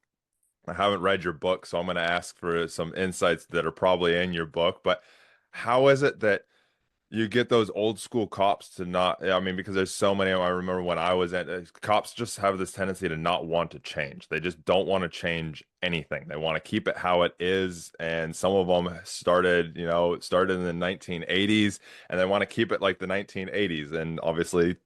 S1: I haven't read your book, so I'm going to ask for some insights that are probably in your book. But how is it that you get those old school cops to not, I mean, because there's so many of them. I remember when I was cops just have this tendency to not want to change. They just don't want to change anything. They want to keep it how it is. And some of them started in the 1980s, and they want to keep it like the 1980s. And obviously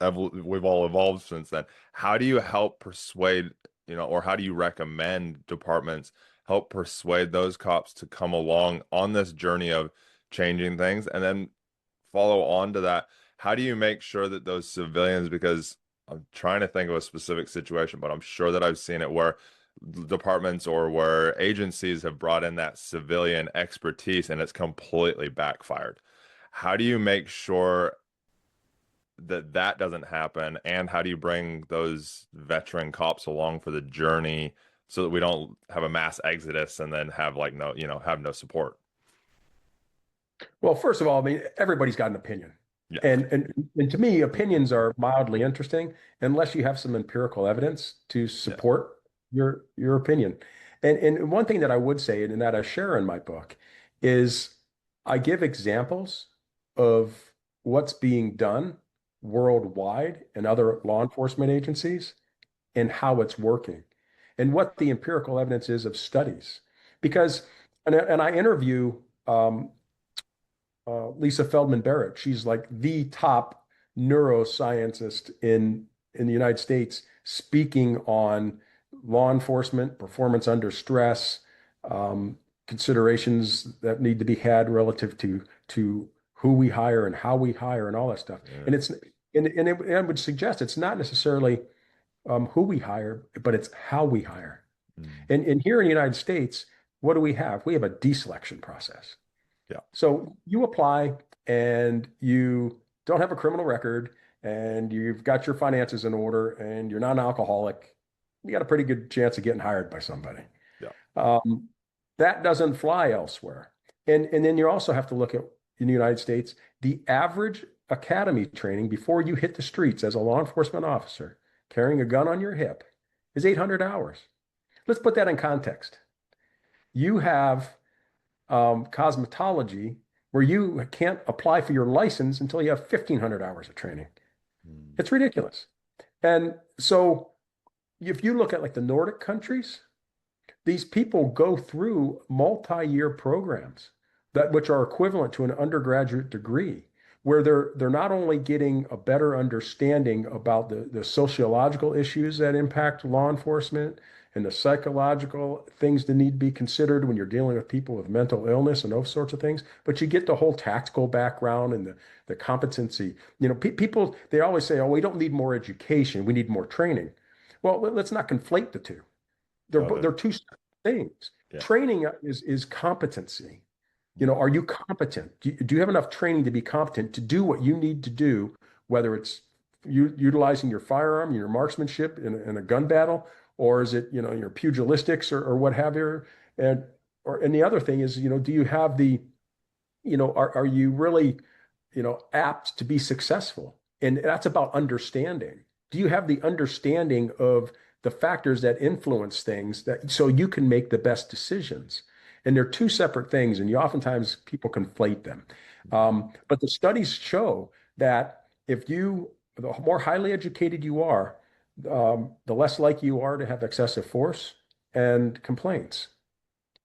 S1: we've all evolved since then. How do you help persuade, or how do you recommend departments help persuade those cops to come along on this journey of changing things? And then follow on to that, how do you make sure that those civilians, because I'm trying to think of a specific situation, but I'm sure that I've seen it where departments or where agencies have brought in that civilian expertise and it's completely backfired. How do you make sure that that doesn't happen? And how do you bring those veteran cops along for the journey so that we don't have a mass exodus and then have like no, have no support?
S2: Well, first of all, I mean, everybody's got an opinion.
S1: Yeah.
S2: And to me, opinions are mildly interesting unless you have some empirical evidence to
S1: Yeah.
S2: support your opinion. And one thing that I would say, and that I share in my book, is I give examples of what's being done worldwide and other law enforcement agencies and how it's working and what the empirical evidence is of studies. Because, and I interview Lisa Feldman Barrett. She's like the top neuroscientist in the United States, speaking on law enforcement, performance under stress, considerations that need to be had relative to who we hire and how we hire and all that stuff.
S1: Yeah.
S2: And I would suggest it's not necessarily who we hire, but it's how we hire.
S1: Mm.
S2: And here in the United States, what do we have? We have a deselection process.
S1: Yeah.
S2: So you apply and you don't have a criminal record and you've got your finances in order and you're not an alcoholic. You got a pretty good chance of getting hired by somebody.
S1: Yeah.
S2: Um, that doesn't fly elsewhere. And then you also have to look at in the United States, the average academy training before you hit the streets as a law enforcement officer carrying a gun on your hip is 800 hours. Let's put that in context. You have cosmetology where you can't apply for your license until you have 1,500 hours of training.
S1: Mm.
S2: It's ridiculous. And so if you look at like the Nordic countries, these people go through multi-year programs that which are equivalent to an undergraduate degree, where they're not only getting a better understanding about the sociological issues that impact law enforcement and the psychological things that need to be considered when you're dealing with people with mental illness and those sorts of things, but you get the whole tactical background and the competency. People, they always say, oh, we don't need more education, we need more training. Well, let's not conflate the two.
S1: Totally.
S2: They're two separate things.
S1: Yeah.
S2: Training is competency. Are you competent? Do you have enough training to be competent to do what you need to do, whether it's utilizing your firearm, your marksmanship in a gun battle, or is it, your pugilistics or what have you? And the other thing is, do you have are you really, apt to be successful? And that's about understanding. Do you have the understanding of the factors that influence things that so you can make the best decisions? And they're two separate things, and oftentimes people conflate them. But the studies show that the more highly educated you are, the less likely you are to have excessive force and complaints.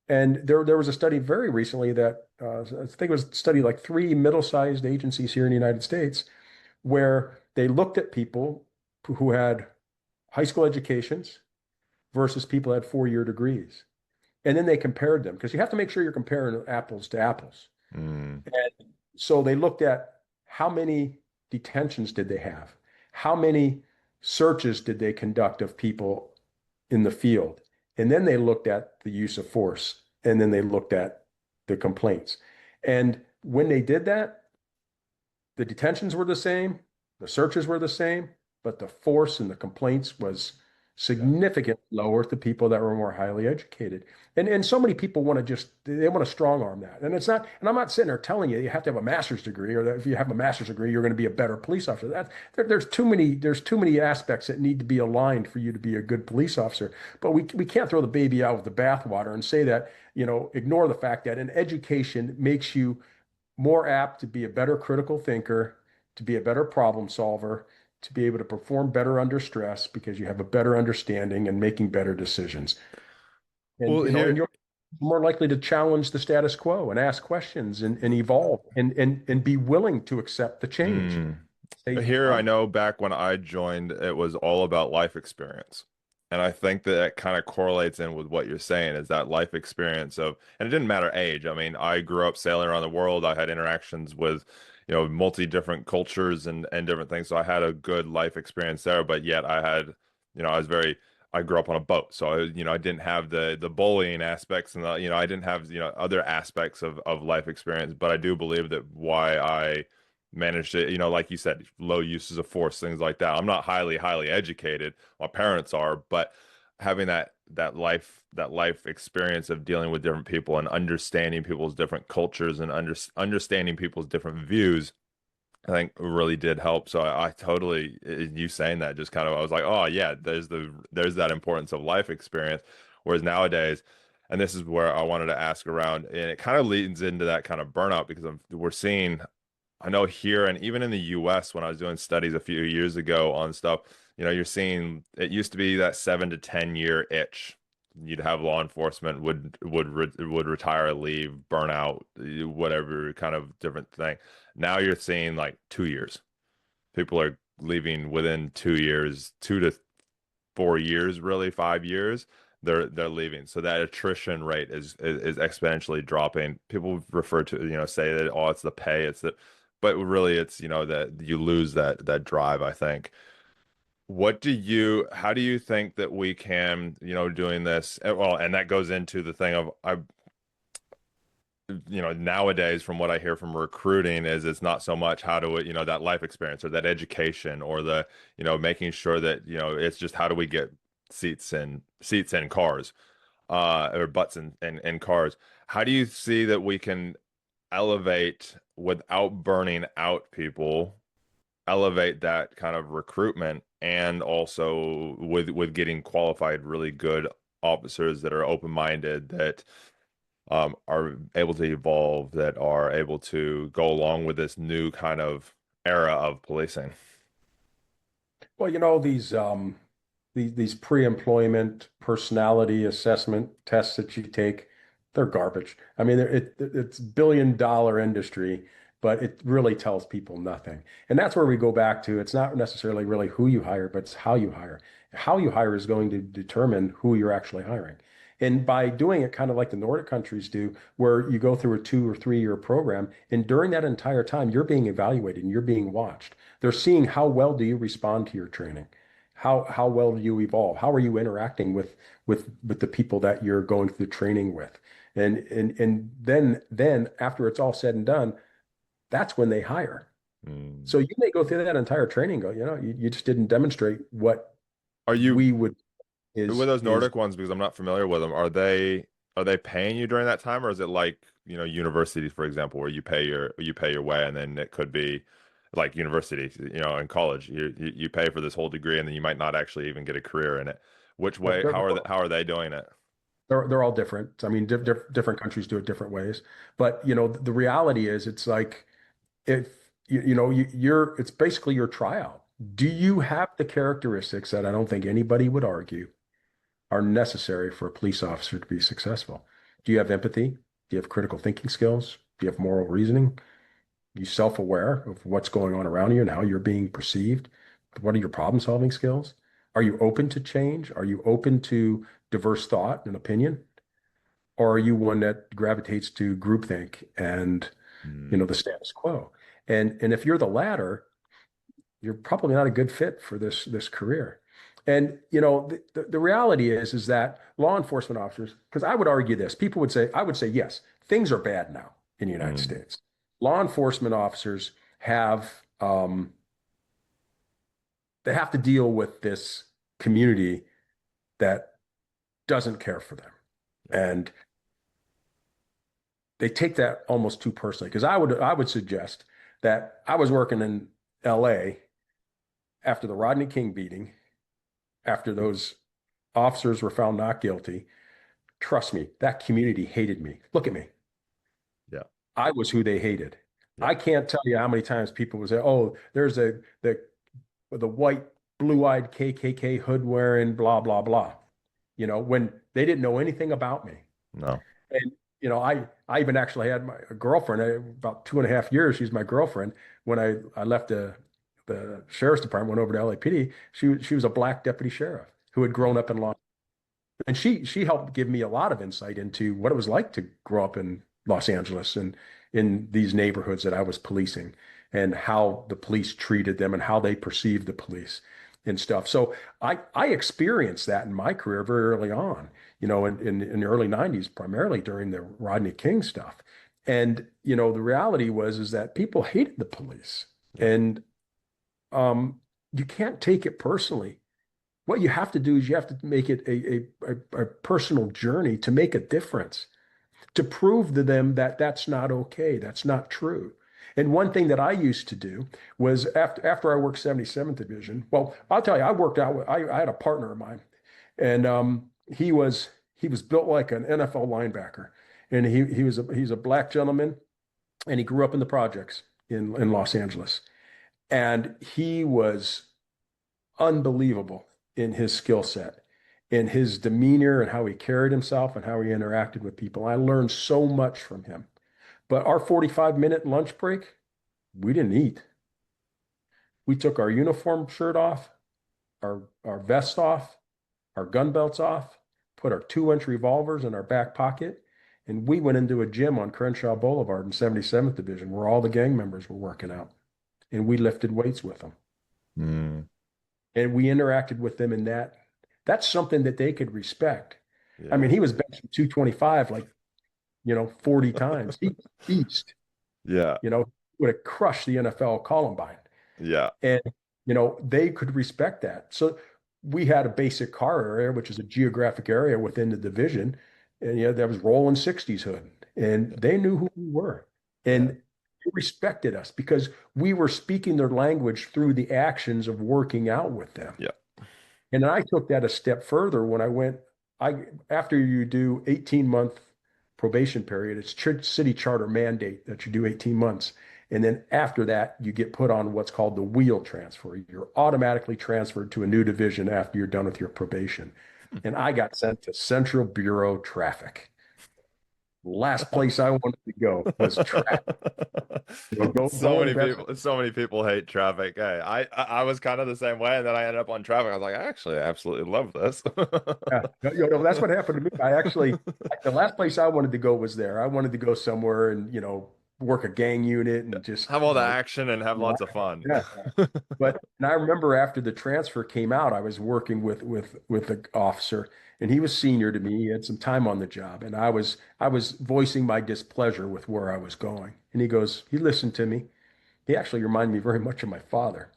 S2: And there was a study very recently that I think it was a study like three middle-sized agencies here in the United States, where they looked at people who had high school educations versus people who had 4-year degrees. And then they compared them because you have to make sure you're comparing apples to apples.
S1: Mm.
S2: And so they looked at how many detentions did they have? How many searches did they conduct of people in the field? And then they looked at the use of force. And then they looked at the complaints. And when they did that, the detentions were the same, the searches were the same, but the force and the complaints was significantly lower to people that were more highly educated. And so many people want to they want to strong arm that. And it's not, and I'm not sitting there telling you have to have a master's degree or that if you have a master's degree, you're going to be a better police officer. There's too many aspects that need to be aligned for you to be a good police officer. But we can't throw the baby out with the bathwater and say that, ignore the fact that an education makes you more apt to be a better critical thinker, to be a better problem solver, to be able to perform better under stress because you have a better understanding and making better decisions. And
S1: Well,
S2: and
S1: here,
S2: you're more likely to challenge the status quo and ask questions and evolve and be willing to accept the change.
S1: mm,
S2: Say,
S1: here I know back when I joined, it was all about life experience. And I think that it kind of correlates in with what you're saying is that life experience of, and it didn't matter age. I mean, I grew up sailing around the world. I had interactions with, multi different cultures and different things. So I had a good life experience there, but yet I had, I grew up on a boat. So I didn't have the bullying aspects and I didn't have, other aspects of life experience. But I do believe that why I managed to, like you said, low uses of force, things like that. I'm not highly educated. My parents are, but having that life experience of dealing with different people and understanding people's different cultures and understanding people's different views, I think really did help. So I totally, you saying that just kind of, I was like, oh yeah, there's that importance of life experience. Whereas nowadays, and this is where I wanted to ask around, and it kind of leads into that kind of burnout because we're seeing, I know here and even in the US when I was doing studies a few years ago on stuff, you're seeing it used to be that 7 to 10 year itch. You'd have law enforcement would retire, leave, burn out, whatever kind of different thing. Now you're seeing like 2 years. People are leaving within 2 years, 2 to 4 years, really 5 years. They're leaving. So that attrition rate is exponentially dropping. People refer to, say that, oh, it's the pay, but really it's, that you lose that drive, I think. How do you think that we can, doing this, well, and that goes into the thing of nowadays from what I hear from recruiting is it's not so much how do it, that life experience or that education or the, making sure that, it's just how do we get seats in cars, or butts in cars. How do you see that we can elevate without burning out people, elevate that kind of recruitment and also with getting qualified, really good officers that are open-minded, that are able to evolve, that are able to go along with this new kind of era of policing?
S2: Well, these pre-employment personality assessment tests that you take, they're garbage. I mean, it's $1 billion industry, but it really tells people nothing. And that's where we go back to it's not necessarily really who you hire, but it's how you hire. How you hire is going to determine who you're actually hiring. And by doing it kind of like the Nordic countries do, where you go through a 2 or 3 year program, and during that entire time, you're being evaluated and you're being watched. They're seeing how well do you respond to your training? How well do you evolve? How are you interacting with the people that you're going through training with? And then after it's all said and done, that's when they hire.
S1: Mm.
S2: So you may go through that entire training, go, you just didn't demonstrate what
S1: Are you
S2: we would
S1: with
S2: is
S1: those
S2: is
S1: Nordic ones, because I'm not familiar with them, are they paying you during that time, or is it like, university, for example, where you pay your way, and then it could be like university, in college, you pay for this whole degree, and then you might not actually even get a career in it. Which
S2: they're,
S1: way,
S2: they're
S1: how are they doing it?
S2: they're all different. I mean, different countries do it different ways. But the reality is, it's like if it's basically your tryout. Do you have the characteristics that I don't think anybody would argue are necessary for a police officer to be successful? Do you have empathy? Do you have critical thinking skills? Do you have moral reasoning? Are you self-aware of what's going on around you and how you're being perceived? What are your problem-solving skills? Are you open to change? Are you open to diverse thought and opinion? Or are you one that gravitates to groupthink and
S1: Mm.
S2: the status quo? And if you're the latter, you're probably not a good fit for this career. And the reality is that law enforcement officers, because I would argue this, I would say yes, things are bad now in the United
S1: Mm.
S2: States. Law enforcement officers have they have to deal with this community that doesn't care for them.
S1: Yeah.
S2: And they take that almost too personally. Because I would suggest that I was working in LA after the Rodney King beating, after those officers were found not guilty. Trust me, that community hated me. Look at me.
S1: Yeah.
S2: I was who they hated.
S1: Yeah.
S2: I can't tell you how many times people would say, "Oh, there's the white, blue-eyed KKK hood wearing blah blah blah," when they didn't know anything about me.
S1: No.
S2: And I even actually had a girlfriend about 2.5 years. She's my girlfriend. When I left the sheriff's department, went over to LAPD. She was a black deputy sheriff who had grown up in law, and she helped give me a lot of insight into what it was like to grow up in Los Angeles and in these neighborhoods that I was policing, and how the police treated them and how they perceived the police and stuff. So I experienced that in my career very early on, in the early 90s, primarily during the Rodney King stuff. And the reality was is that people hated the police,
S1: Yeah.
S2: and you can't take it personally. What you have to do is you have to make it a personal journey to make a difference, to prove to them that that's not okay, that's not true. And one thing that I used to do was after I worked 77th Division. Well, I'll tell you, I worked out. I had a partner of mine, and he was built like an NFL linebacker, and he's a black gentleman, and he grew up in the projects in Los Angeles, and he was unbelievable in his skill set, in his demeanor and how he carried himself and how he interacted with people. I learned so much from him. But our 45-minute lunch break, we didn't eat. We took our uniform shirt off, our vest off, our gun belts off, put our 2-inch revolvers in our back pocket, and we went into a gym on Crenshaw Boulevard in 77th Division where all the gang members were working out. And we lifted weights with them.
S1: Mm.
S2: And we interacted with them in that. That's something that they could respect. I
S1: Yeah.
S2: mean, he was benching 225 like, 40 times. He beast,
S1: Yeah.
S2: would have crushed the NFL Columbine.
S1: Yeah.
S2: And, they could respect that. So we had a basic car area, which is a geographic area within the division. And, that was rolling 60s hood. And they knew who we were. And
S1: Yeah.
S2: they respected us because we were speaking their language through the actions of working out with them.
S1: Yeah.
S2: And I took that a step further when after you do 18-month probation period, it's city charter mandate that you do 18 months. And then after that, you get put on what's called the wheel transfer. You're automatically transferred to a new division after you're done with your probation. And I got sent to Central Bureau Traffic. Last place I wanted to go was traffic. Go invest.
S1: So many people hate traffic. Hey, I was kind of the same way, and then I ended up on traffic. I was like, I actually absolutely love this.
S2: Yeah, that's what happened to me. I actually, the last place I wanted to go was there. I wanted to go somewhere and, work a gang unit and just,
S1: Have all the action and have lots of fun.
S2: yeah. And I remember after the transfer came out, I was working with an officer, and he was senior to me. He had some time on the job, and I was voicing my displeasure with where I was going. And he listened to me. He actually reminded me very much of my father.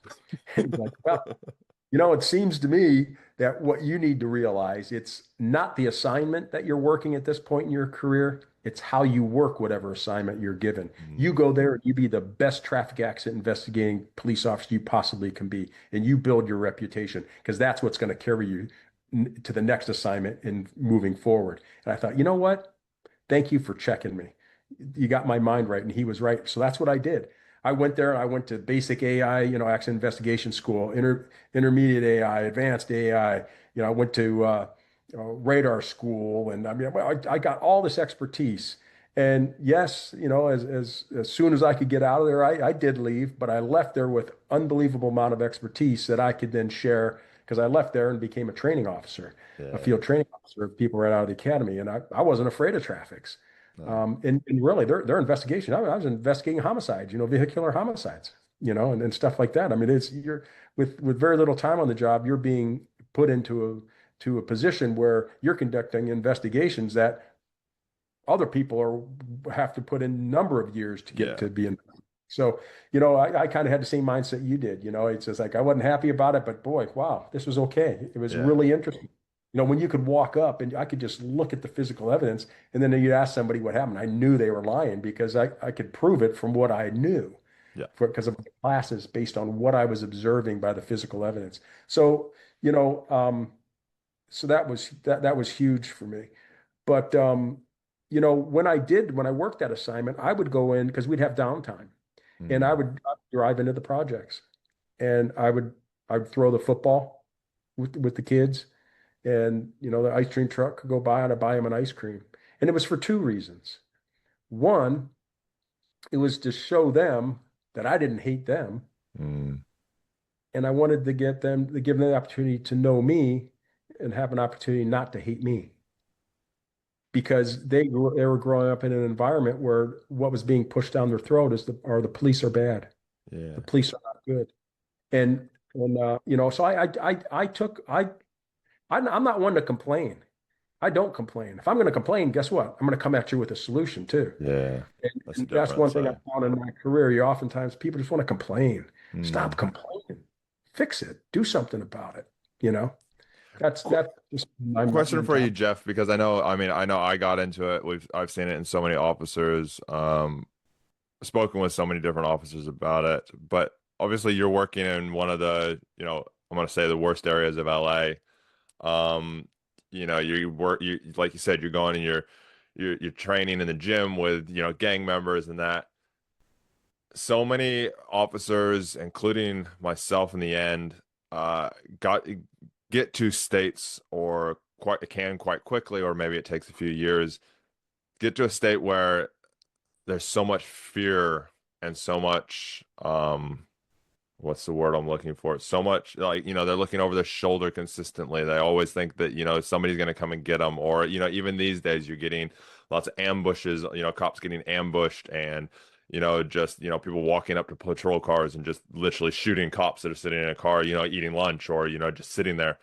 S2: And he's like, well, it seems to me that what you need to realize, it's not the assignment that you're working at this point in your career. It's how you work whatever assignment you're given. You
S1: Mm,
S2: go there and you be the best traffic accident investigating police officer you possibly can be, and you build your reputation because that's what's going to carry you to the next assignment and moving forward. And I thought, you know what? Thank you for checking me. You got my mind right. And he was right. So that's what I did. I went there and I went to basic AI, accident investigation school, intermediate AI, advanced AI. I went to radar school. And I mean, I got all this expertise. And yes, as soon as I could get out of there, I did leave, but I left there with unbelievable amount of expertise that I could then share because I left there and became a training officer, a
S1: yeah.
S2: field training officer of people right out of the academy. And I wasn't afraid of traffics.
S1: No.
S2: And really, their investigation. I was investigating homicides, vehicular homicides, and stuff like that. I mean, you're with very little time on the job, you're being put into a position where you're conducting investigations that other people have to put in a number of years to get
S1: Yeah.
S2: to be in. So, I kind of had the same mindset you did. It's just like I wasn't happy about it, but boy, wow, this was okay. It was
S1: Yeah.
S2: really interesting. When you could walk up and I could just look at the physical evidence, and then you'd ask somebody what happened. I knew they were lying because I could prove it from what I knew
S1: Yeah.
S2: because of my classes based on what I was observing by the physical evidence. So, you know, so that was huge for me. But when I worked that assignment, I would go in because we'd have downtime, and I
S1: Mm.
S2: would drive into the projects, and I would throw the football with the kids, and the ice cream truck could go by, and I'd buy them an ice cream, and it was for two reasons. One, it was to show them that I didn't hate them,
S1: Mm.
S2: and I wanted to get them to give them the opportunity to know me and have an opportunity not to hate me. Because they were growing up in an environment where what was being pushed down their throat the police are bad. The
S1: Yeah.
S2: police are not good. And so I'm not one to complain. I don't complain. If I'm going to complain, guess what? I'm going to come at you with a solution too.
S1: Yeah.
S2: And,
S1: That's
S2: and that's one
S1: different.
S2: thing I
S1: So.
S2: found in my career. You oftentimes people just want to complain. Stop
S1: Mm.
S2: complaining. Fix it. Do something about it. You know,
S1: Qu-
S2: that's just my
S1: Question for you,
S2: mentality.
S1: Jeff, because I know I got into it. I've seen it in so many officers, spoken with so many different officers about it. But obviously, you're working in one of the, I'm gonna say the worst areas of LA. You like you said, you're going and you're training in the gym with, gang members and that. So many officers, including myself in the end, got get to states or quite quickly, or maybe it takes a few years, get to a state where there's so much fear and so much what's the word I'm looking for? So much like, they're looking over their shoulder consistently. They always think that, somebody's going to come and get them. Or, even these days you're getting lots of ambushes, cops getting ambushed and, just, people walking up to patrol cars and just literally shooting cops that are sitting in a car, eating lunch or, just sitting there.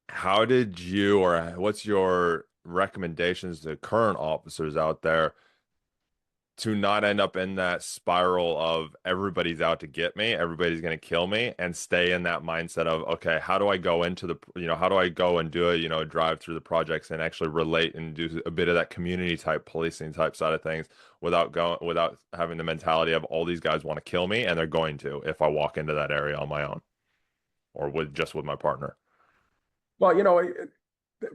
S1: How did you, or what's your recommendations to current officers out there to not end up in that spiral of everybody's out to get me, everybody's going to kill me, and stay in that mindset of, okay, how do I go into how do I go and do a, drive through the projects and actually relate and do a bit of that community type policing type side of things without having the mentality of all these guys want to kill me and they're going to if I walk into that area on my own or with my partner.
S2: Well,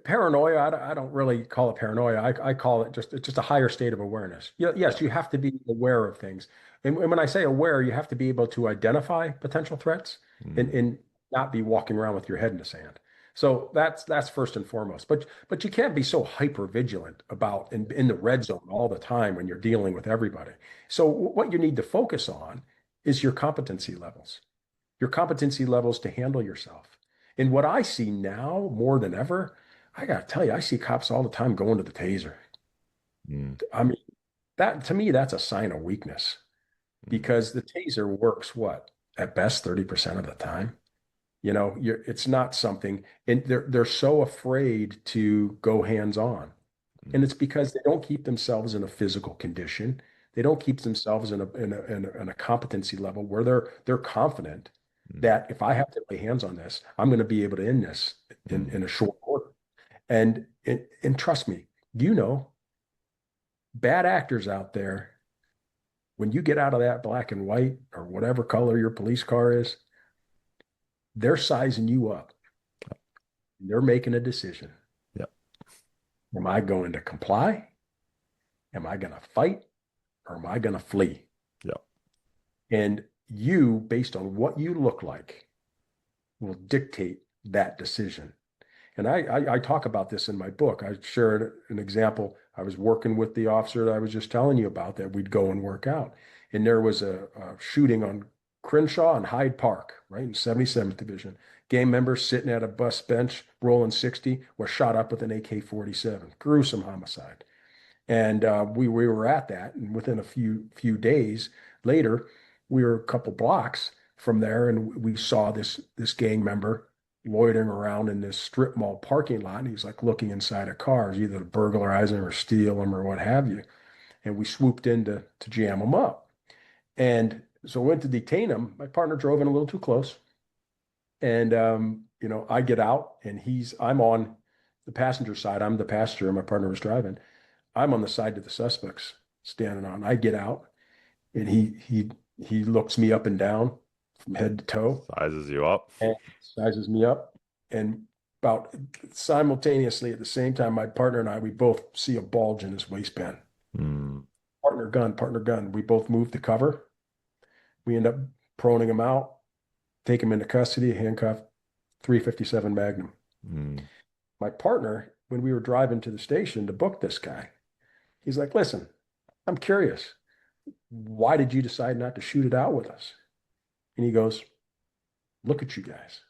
S2: paranoia, I don't really call it paranoia. I call it just a higher state of awareness.
S1: Yeah.
S2: Yes, you have to be aware of things. And when I say aware, you have to be able to identify potential threats and,
S1: Mm,
S2: and not be walking around with your head in the sand. So that's first and foremost. But you can't be so hyper vigilant about in the red zone all the time when you're dealing with everybody. So what you need to focus on is your competency levels to handle yourself. And what I see now more than ever, I got to tell you, I see cops all the time going to the taser.
S1: Mm,
S2: I mean, that to me, that's a sign of weakness
S1: mm,
S2: because the taser works what? At best 30% of the time. It's not something, and they're so afraid to go hands-on. And
S1: mm,
S2: it's because they don't keep themselves in a physical condition. They don't keep themselves in a competency level where they're confident
S1: mm,
S2: that if I have to lay hands on this, I'm going to be able to end this in
S1: mm.
S2: a short order. And trust me, you know, bad actors out there, when you get out of that black and white or whatever color your police car is, they're sizing you up. They're making a decision.
S1: Yeah,
S2: Am I going to comply? Am I going to fight? Or am I going to flee?
S1: yeah.
S2: And you, based on what you look like, will dictate that decision. And I talk about this in my book. I shared an example. I was working with the officer that I was just telling you about that we'd go and work out. And there was a shooting on Crenshaw and Hyde Park, right in 77th Division. Gang member sitting at a bus bench, rolling 60, was shot up with an AK-47. Gruesome homicide. And we were at that, and within a few days later, we were a couple blocks from there, and we saw this gang member loitering around in this strip mall parking lot. And he was like looking inside of cars, either to burglarize them or steal them or what have you. And we swooped in to jam him up. And so I went to detain him. My partner drove in a little too close, and I get out, and I'm on the passenger side. I'm the passenger, and my partner was driving. I'm on the side that the suspect's standing on. I get out and he looks me up and down from head to toe
S1: Sizes you up.
S2: and sizes me up. And about simultaneously at the same time, my partner and I, we both see a bulge in his waistband.
S1: Mm,
S2: Partner gun, partner gun. We both move to cover. We end up proning him out, take him into custody, handcuffed, 357 Magnum.
S1: mm,
S2: My partner, when we were driving to the station to book this guy, he's like, listen, I'm curious. Why did you decide not to shoot it out with us? And he goes, look at you guys.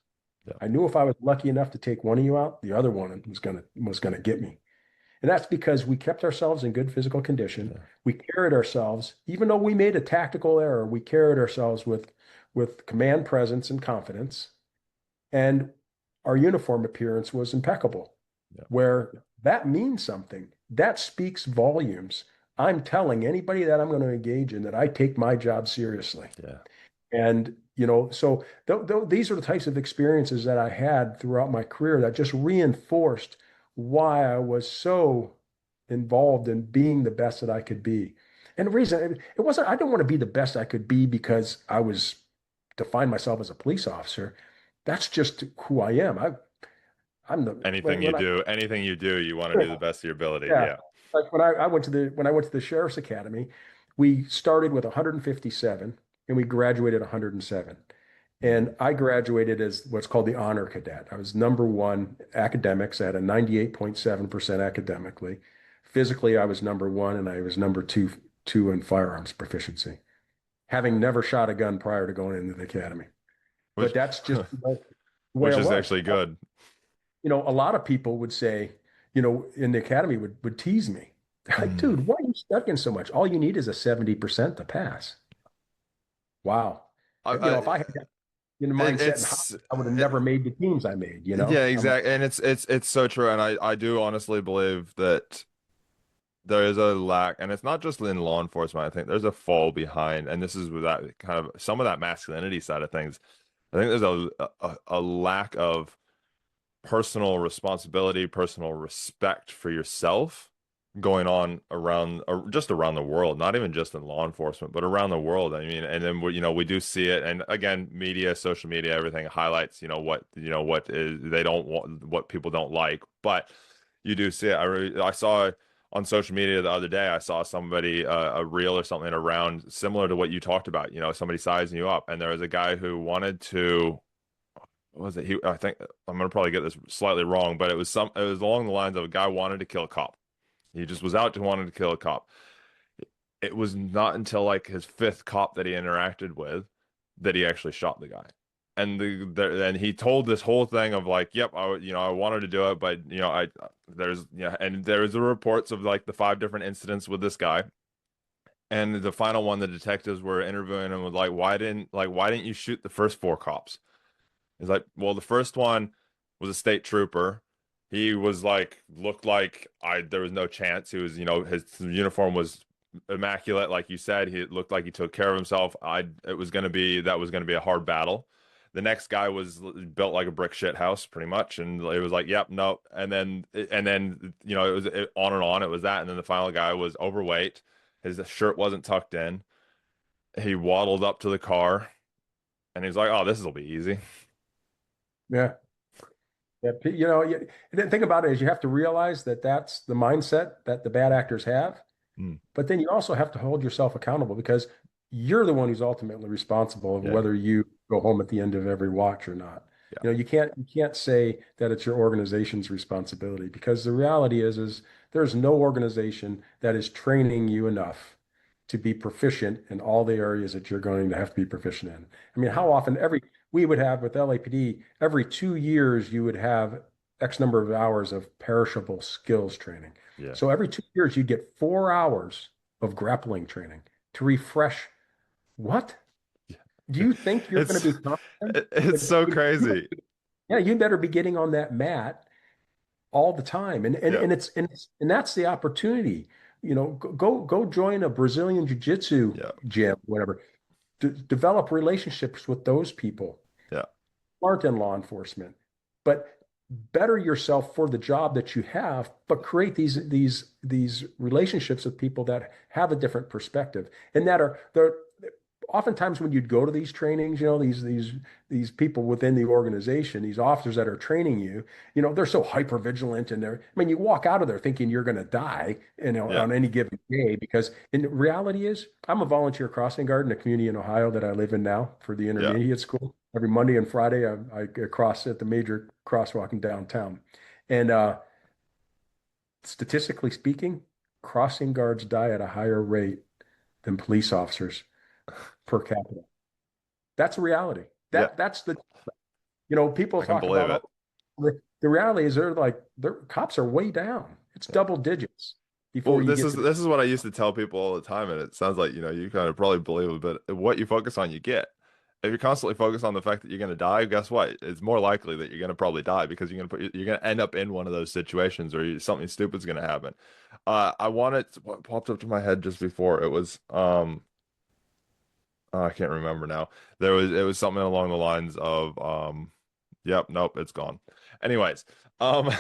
S1: yeah,
S2: I knew if I was lucky enough to take one of you out, the other one was gonna get me. And that's because we kept ourselves in good physical condition.
S1: yeah.
S2: We carried ourselves, even though we made a tactical error, we carried ourselves with command presence and confidence. And our uniform appearance was impeccable,
S1: Yeah.
S2: where that means something. That speaks volumes. I'm telling anybody that I'm going to engage in that I take my job seriously.
S1: Yeah.
S2: And, so these are the types of experiences that I had throughout my career that just reinforced why I was so involved in being the best that I could be. And the reason it wasn't, I didn't want to be the best I could be because I was defined myself as a police officer. That's just who I am. I'm the when I
S1: Anything you do, you want to do the best of your ability.
S2: yeah,
S1: Yeah.
S2: like when I went to the sheriff's academy, we started with 157 and we graduated 107.
S1: Mm,
S2: And I graduated as what's called the honor cadet. I was number one academics. I had a 98.7% academically. Physically, I was number one, and I was number two in firearms proficiency, having never shot a gun prior to going into the academy. But
S1: which,
S2: that's just the way
S1: which
S2: I
S1: is
S2: was.
S1: actually good.
S2: A lot of people would say, in the academy would tease me. They're like,
S1: Mm.
S2: dude, why are you studying so much? All you need is a 70% to pass. Wow.
S1: I,
S2: If I had that mindset and
S1: it's
S2: I would have never made the teams I made.
S1: yeah,
S2: I'm like,
S1: exactly, and it's so true, and I do honestly believe that there is a lack, and it's not just in law enforcement. I think there's a fall behind, and this is with that kind of some of that masculinity side of things. I think there's a lack of personal responsibility, personal respect for yourself going on around or just around the world, not even just in law enforcement, but around the world. I mean, and then we do see it, and again, media, social media, everything highlights what is they don't want, what people don't like, but you do see it. I saw on social media the other day, I saw somebody a reel or something around similar to what you talked about, somebody sizing you up, and there was a guy who wanted to what was it? I think I'm gonna probably get this slightly wrong, but it was along the lines of a guy wanted to kill a cop. He just was out to wanted to kill a cop. It was not until like his fifth cop that he interacted with that he actually shot the guy. And and he told this whole thing of like, yep, I wanted to do it, but and there's the reports of like the five different incidents with this guy. And the final one, the detectives were interviewing him with like, why didn't you shoot the first four cops? He's like, well, the first one was a state trooper. He was like, looked like there was no chance. He was, his uniform was immaculate, like you said. He looked like he took care of himself. That was gonna be a hard battle. The next guy was built like a brick shit house, pretty much, and it was like, yep, no. And then it was on and on. It was that, and then the final guy was overweight. His shirt wasn't tucked in. He waddled up to the car, and he was like, "Oh, this will be easy."
S2: Yeah. Yeah, and the thing about it is you have to realize that that's the mindset that the bad actors have.
S1: Mm.
S2: But then you also have to hold yourself accountable because you're the one who's ultimately responsible of
S1: Yeah,
S2: whether you go home at the end of every watch or not.
S1: yeah,
S2: You can't say that it's your organization's responsibility because the reality is there's no organization that is training you enough to be proficient in all the areas that you're going to have to be proficient in. I mean,
S1: yeah,
S2: how often we would have with LAPD every 2 years you would have X number of hours of perishable skills training.
S1: yeah.
S2: So every 2 years, you get 4 hours of grappling training to refresh. What? Do you think you're going
S1: It's
S2: to be confident?
S1: it's so crazy.
S2: Yeah, you better be getting on that mat all the time. And and
S1: Yeah,
S2: and it's and it's and that's the opportunity. Go join a Brazilian jiu-jitsu
S1: yeah,
S2: gym, whatever. Develop relationships with those people
S1: yeah,
S2: aren't in law enforcement, but better yourself for the job that you have, but create these relationships with people that have a different perspective and that are they're oftentimes when you'd go to these trainings, these people within the organization, these officers that are training you, they're so hyper vigilant and they're, I mean, you walk out of there thinking you're going to die,
S1: yeah,
S2: on any given day because in reality is I'm a volunteer crossing guard in a community in Ohio that I live in now for the
S1: yeah,
S2: intermediate school. Every Monday and Friday, I cross at the major crosswalk in downtown. And statistically speaking, crossing guards die at a higher rate than police officers per capita. That's a reality.
S1: yeah.
S2: That's people
S1: I can
S2: talk
S1: believe
S2: about,
S1: it.
S2: oh, the reality is their cops are way down. It's
S1: Yeah.
S2: double digits
S1: Well,
S2: before you get to the,
S1: this is what I used to tell people all the time, and it sounds like, you kind of probably believe it, but what you focus on, you get. If you're constantly focused on the fact that you're going to die, guess what? It's more likely that you're going to probably die because you're going to end up in one of those situations or something stupid's going to happen. What popped up to my head just before it was I can't remember now. It was something along the lines of yep, nope, it's gone. Anyways, um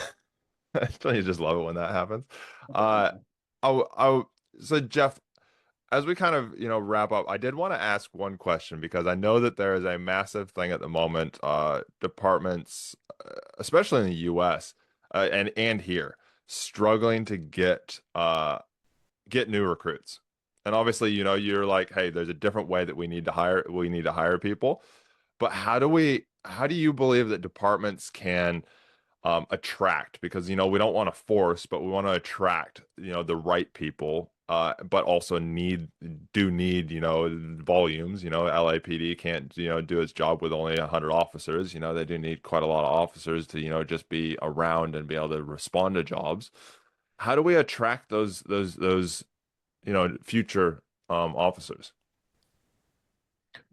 S1: don't you just love it when that happens? Uh I so Jeff, as we kind of, wrap up, I did want to ask one question because I know that there is a massive thing at the moment, departments, especially in the US, and here, struggling to get new recruits. And obviously, you're like, hey, there's a different way that we need to hire people. But how do you believe that departments can attract? Because, we don't want to force, but we want to attract, the right people, but also need, volumes. LAPD can't, do its job with only 100 officers. They do need quite a lot of officers to, just be around and be able to respond to jobs. How do we attract those future officers?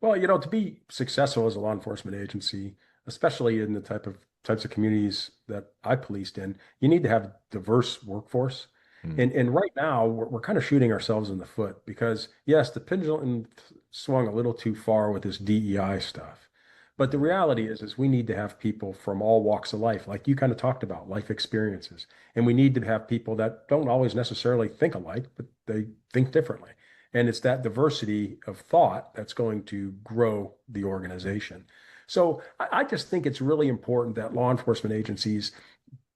S2: well, to be successful as a law enforcement agency, especially in the types of communities that I policed in, you need to have a diverse workforce.
S1: Hmm.
S2: And right now, we're kind of shooting ourselves in the foot because, yes, the pendulum swung a little too far with this DEI stuff. But the reality is we need to have people from all walks of life, like you kind of talked about, life experiences. And we need to have people that don't always necessarily think alike, but they think differently. And it's that diversity of thought that's going to grow the organization. So I just think it's really important that law enforcement agencies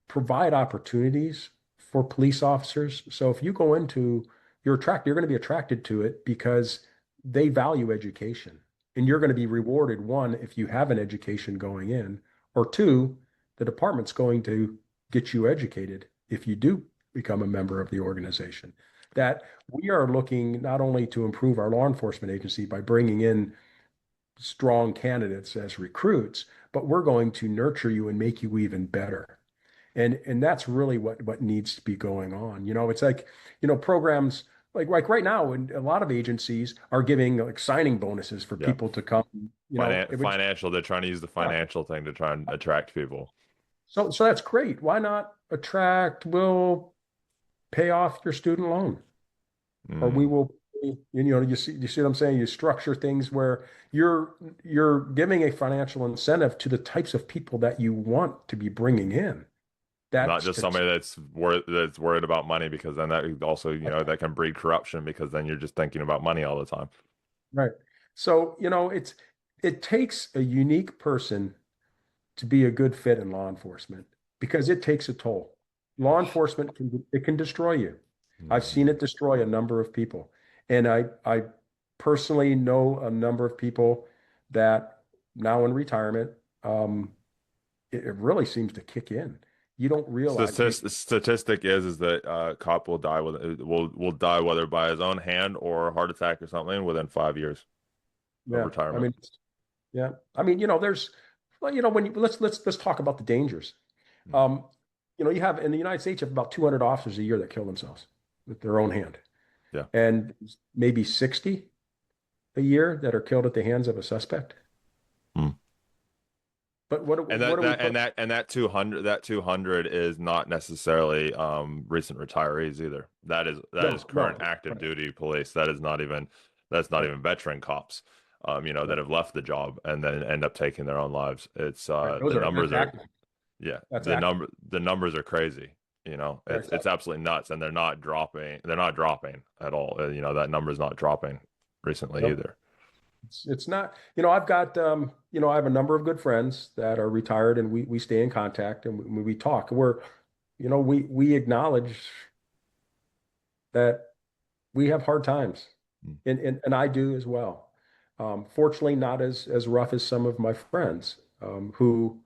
S2: provide opportunities for police officers. So if you go into you're going to be attracted to it because they value education. And you're going to be rewarded, one, if you have an education going in, or two, the department's going to get you educated if you do become a member of the organization. That we are looking not only to improve our law enforcement agency by bringing in strong candidates as recruits, but we're going to nurture you and make you even better. And that's really what needs to be going on. It's like, programs like right now, and a lot of agencies are giving like signing bonuses for
S1: Yeah.
S2: people to come, which
S1: Financial, they're trying to use the
S2: yeah.
S1: financial thing to try and attract people.
S2: So that's great. Why not attract, we'll pay off your student loan, or we
S1: Mm.
S2: will, you see what I'm saying? You structure things where you're giving a financial incentive to the types of people that you want to be bringing in.
S1: Not
S2: That's
S1: just
S2: to,
S1: somebody that's worried about money, because then that also, that can breed corruption, because then you're just thinking about money all the time.
S2: right. So, it takes a unique person to be a good fit in law enforcement because it takes a toll. Law enforcement can destroy you. I've seen
S1: Mhm.
S2: it destroy a number of people. And I personally know a number of people that now in retirement, um, it really seems to kick in. You don't realize you,
S1: Statistic is that cop will die will die whether by his own hand or a heart attack or something within 5 years of
S2: yeah. I
S1: retirement.
S2: mean, yeah. I mean, there's, well, when you let's talk about the dangers.
S1: Mm.
S2: Um, you have in the United States, you have about 200 officers a year that kill themselves with their own hand,
S1: Yeah.
S2: and maybe 60 a year that are killed at the hands of a suspect.
S1: Mm.
S2: But what do we put?
S1: And that 200 is not necessarily recent retirees either. That is
S2: No,
S1: current
S2: no,
S1: active
S2: right,
S1: duty police. That's not
S2: right,
S1: even veteran cops, that
S2: right,
S1: have left the job and then end up taking their own lives. It's
S2: right.
S1: the
S2: That's
S1: numbers are
S2: active.
S1: yeah,
S2: That's active.
S1: the numbers are crazy.
S2: Right.
S1: It's absolutely nuts, and they're not dropping. They're not dropping at all. That number is not dropping recently
S2: Nope.
S1: either.
S2: It's not. I've got I have a number of good friends that are retired, and we stay in contact and we talk. We acknowledge that we have hard times,
S1: Mm.
S2: and I do as well. Fortunately, not as rough as some of my friends who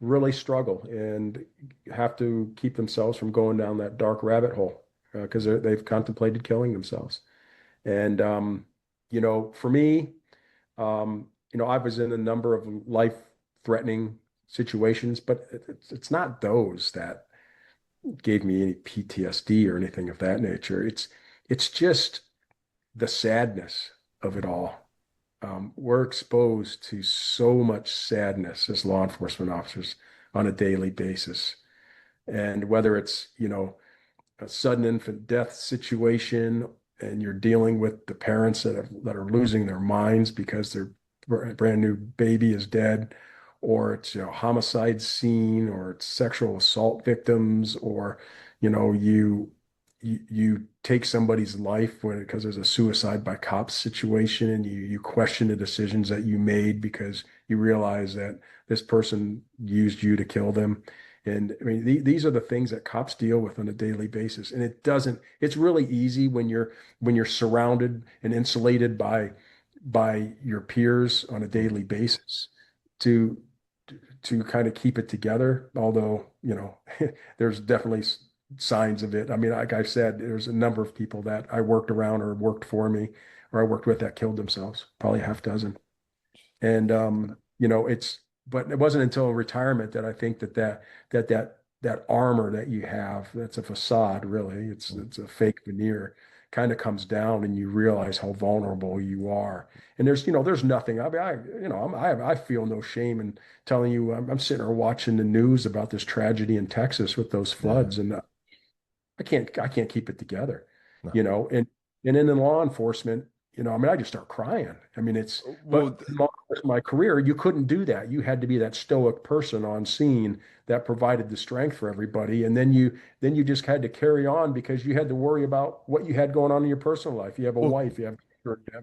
S2: really struggle and have to keep themselves from going down that dark rabbit hole because they've contemplated killing themselves. And for me, I was in a number of life-threatening situations, but it's not those that gave me any PTSD or anything of that nature. It's just the sadness of it all. We're exposed to so much sadness as law enforcement officers on a daily basis. And whether it's, a sudden infant death situation and you're dealing with the parents that are losing their minds because their brand new baby is dead, or it's homicide scene, or it's sexual assault victims, or you take somebody's life because there's a suicide by cops situation, and you question the decisions that you made because you realize that this person used you to kill them. And I mean, these are the things that cops deal with on a daily basis. And it's really easy when you're surrounded and insulated by your peers on a
S1: Mm.
S2: daily basis to to kind of keep it together. Although, there's definitely signs of it. I mean, like I said, there's a number of people that I worked around or worked for me or I worked with that killed themselves, probably a half dozen. And but it wasn't until retirement that I think that armor that you have, that's a facade, really. It's a fake veneer, kind of comes down, and you realize how vulnerable you are. And there's nothing. I mean, I feel no shame in telling you I'm sitting there watching the news about this tragedy in Texas with those
S1: Yeah.
S2: floods, and I can't keep it together,
S1: No.
S2: you know, and and then in law enforcement, I mean, I just start crying. I mean,
S1: Well,
S2: but in my career, you couldn't do that. You had to be that stoic person on scene that provided the strength for everybody. And then you just had to carry on because you had to worry about what you had going on in your personal life. You have a
S1: well,
S2: wife, you have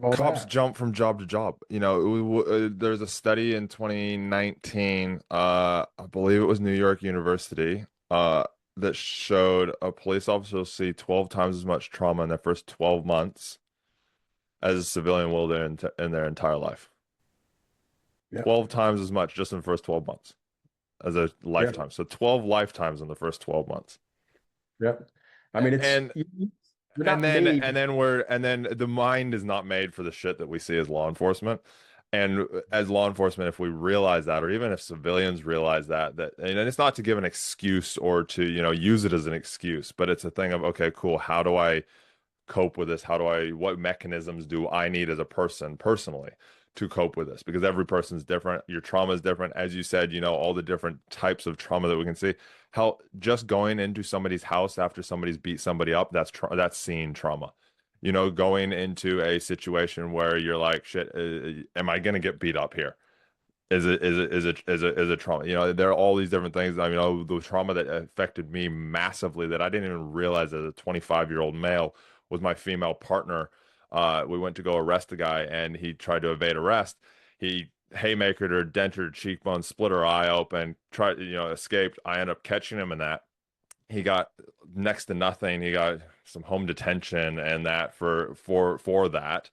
S2: all
S1: cops
S2: that.
S1: jump from job to job. There's a study in 2019, I believe it was New York University, that showed a police officer will see 12 times as much trauma in their first 12 months as a civilian will in their entire life.
S2: Yeah.
S1: 12 times as much just in the first 12 months. as a
S2: Yeah.
S1: lifetime. So 12 lifetimes in the first 12 months.
S2: Yeah. I mean,
S1: And
S2: you're not made.
S1: and then the mind is not made for the shit that we see as law enforcement. And as law enforcement, if we realize that, or even if civilians realize that, and it's not to give an excuse or to, use it as an excuse, but it's a thing of, okay, cool. How do I cope with this? What mechanisms do I need as a person personally to cope with this? Because every person's different. Your trauma is different. As you said, all the different types of trauma that we can see. How just going into somebody's house after somebody's beat somebody up, that's scene trauma. Going into a situation where you're like, shit, am I gonna get beat up here? Is it trauma? There are all these different things. I mean, the trauma that affected me massively that I didn't even realize as a 25-year-old male was my female partner. We went to go arrest a guy, and he tried to evade arrest. He haymakered her, dented her cheekbone, split her eye open, tried, escaped. I ended up catching him in that. He got next to nothing. He got some home detention and that for that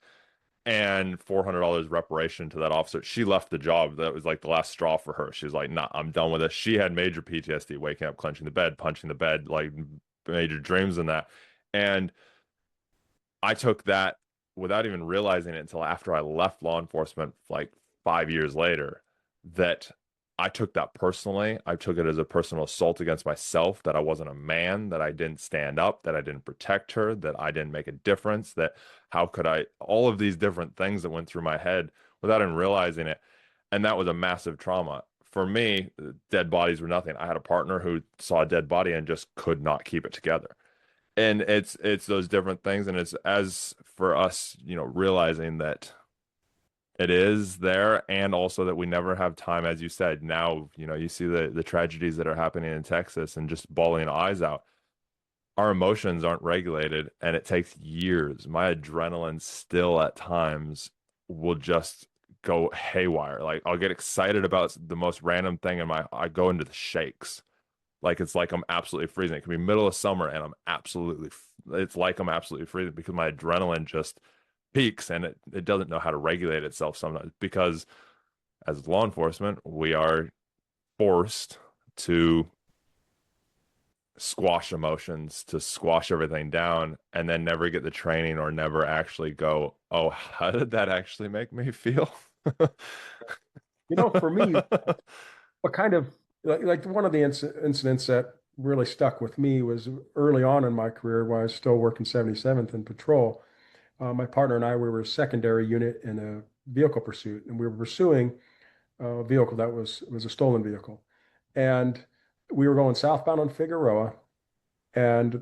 S1: and $400 reparation to that officer. She left the job. That was like the last straw for her. She was like, "Nah, I'm done with this." She had major PTSD, waking up, clenching the bed, punching the bed, like major dreams in that. And I took that without even realizing it until after I left law enforcement, like 5 years later, that I took that personally. I took it as a personal assault against myself, that I wasn't a man, that I didn't stand up, that I didn't protect her, that I didn't make a difference, that how could I, all of these different things that went through my head without even realizing it. And that was a massive trauma. For me, dead bodies were nothing. I had a partner who saw a dead body and just could not keep it together. And it's those different things. And it's as for us, realizing that it is there, and also that we never have time, as you said. Now, you see the tragedies that are happening in Texas and just bawling eyes out. Our emotions aren't regulated, and it takes years. My adrenaline still at times will just go haywire. Like I'll get excited about the most random thing, and I go into the shakes. Like it's like I'm absolutely freezing. It can be middle of summer, and it's like I'm absolutely freezing because my adrenaline just peaks, and it doesn't know how to regulate itself sometimes, because as law enforcement we are forced to squash emotions, to squash everything down, and then never get the training or never actually go, oh, how did that actually make me feel?
S2: For me, what kind of like one of the incidents that really stuck with me was early on in my career when I was still working 77th in patrol. My partner and I, we were a secondary unit in a vehicle pursuit, and we were pursuing a vehicle that was a stolen vehicle. And we were going southbound on Figueroa and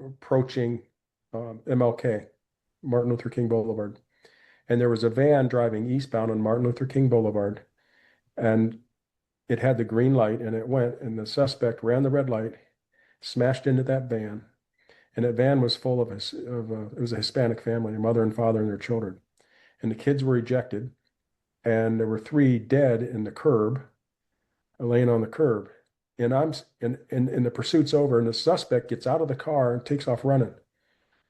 S2: approaching MLK, Martin Luther King Boulevard. And there was a van driving eastbound on Martin Luther King Boulevard. And it had the green light, and it went, and the suspect ran the red light, smashed into that van. And that van was full of it was a Hispanic family, a mother and father and their children. And the kids were ejected, and there were three dead in the curb, laying on the curb. And and the pursuit's over, and the suspect gets out of the car and takes off running.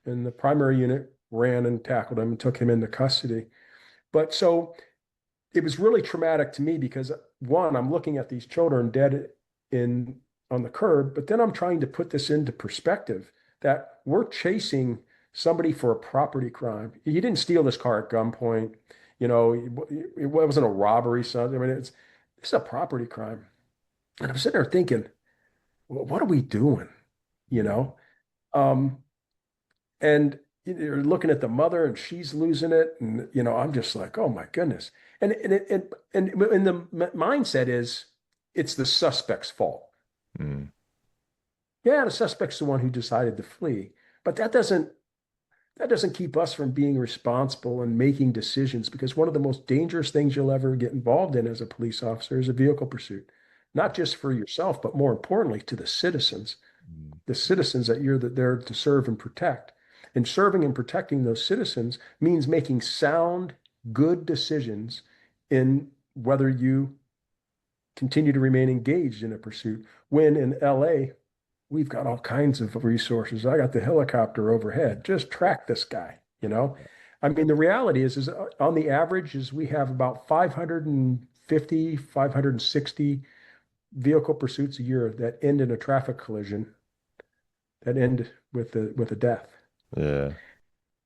S2: And the primary unit ran and tackled him and took him into custody. But so it was really traumatic to me because one, I'm looking at these children dead in on the curb, but then I'm trying to put this into perspective that we're chasing somebody for a property crime. He didn't steal this car at gunpoint. It wasn't a robbery. So I mean, it's a property crime. And I'm sitting there thinking, well, what are we doing? You know? Um, and you're looking at the mother and she's losing it. And, I'm just like, oh my goodness. And the mindset is it's the suspect's fault.
S1: Mm.
S2: Yeah, the suspect's the one who decided to flee, but that doesn't keep us from being responsible and making decisions, because one of the most dangerous things you'll ever get involved in as a police officer is a vehicle pursuit, not just for yourself, but more importantly to the citizens that you're there to serve and protect. And serving and protecting those citizens means making sound, good decisions in whether you continue to remain engaged in a pursuit. When in LA, we've got all kinds of resources. I got the helicopter overhead. Just track this guy. I mean, the reality is on the average is we have about 550, 560 vehicle pursuits a year that end in a traffic collision, that end with a death.
S1: Yeah.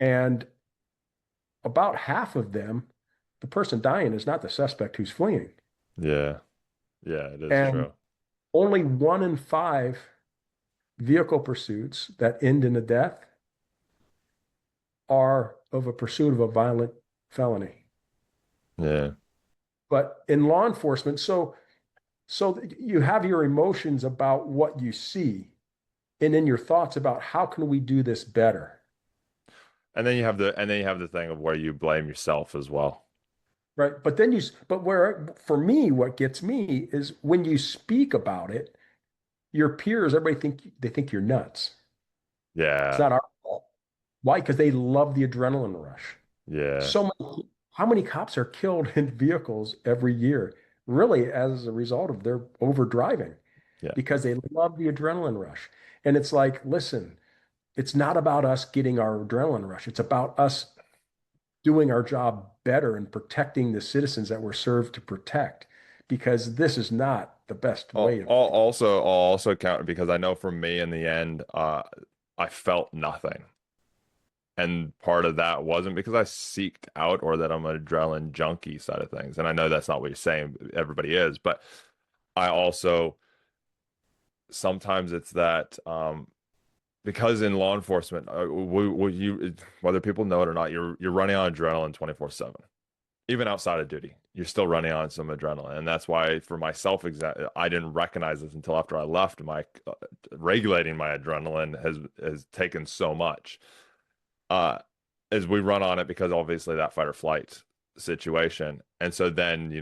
S2: And about half of them, the person dying is not the suspect who's fleeing.
S1: Yeah. Yeah, it is
S2: And
S1: true.
S2: only 1 in 5 vehicle pursuits that end in a death are of a pursuit of a violent felony.
S1: Yeah.
S2: But in law enforcement, so you have your emotions about what you see, and then your thoughts about how can we do this better,
S1: And then you have the thing of where you blame yourself as well.
S2: right? But where for me, what gets me is when you speak about it, your peers, everybody think you're nuts. It's
S1: Yeah.
S2: not our fault. Why? Because they love the adrenaline rush.
S1: Yeah.
S2: So many, how many cops are killed in vehicles every year, really as a result of their over driving
S1: Yeah.
S2: because they love the adrenaline rush. And it's like, listen, it's not about us getting our adrenaline rush. It's about us doing our job better and protecting the citizens that we're served to protect, because this is not the best way of.
S1: I'll also count because I know for me in the end, I felt nothing. And part of that wasn't because I seeked out or that I'm an adrenaline junkie side of things. And I know that's not what you're saying, everybody is, but I also sometimes it's that because in law enforcement, whether people know it or not, you're running on adrenaline 24/7. Even outside of duty, you're still running on some adrenaline. And that's why for myself, I didn't recognize this until after I left. My regulating my adrenaline has taken so much uh, as we run on it because obviously that fight or flight situation. And so then,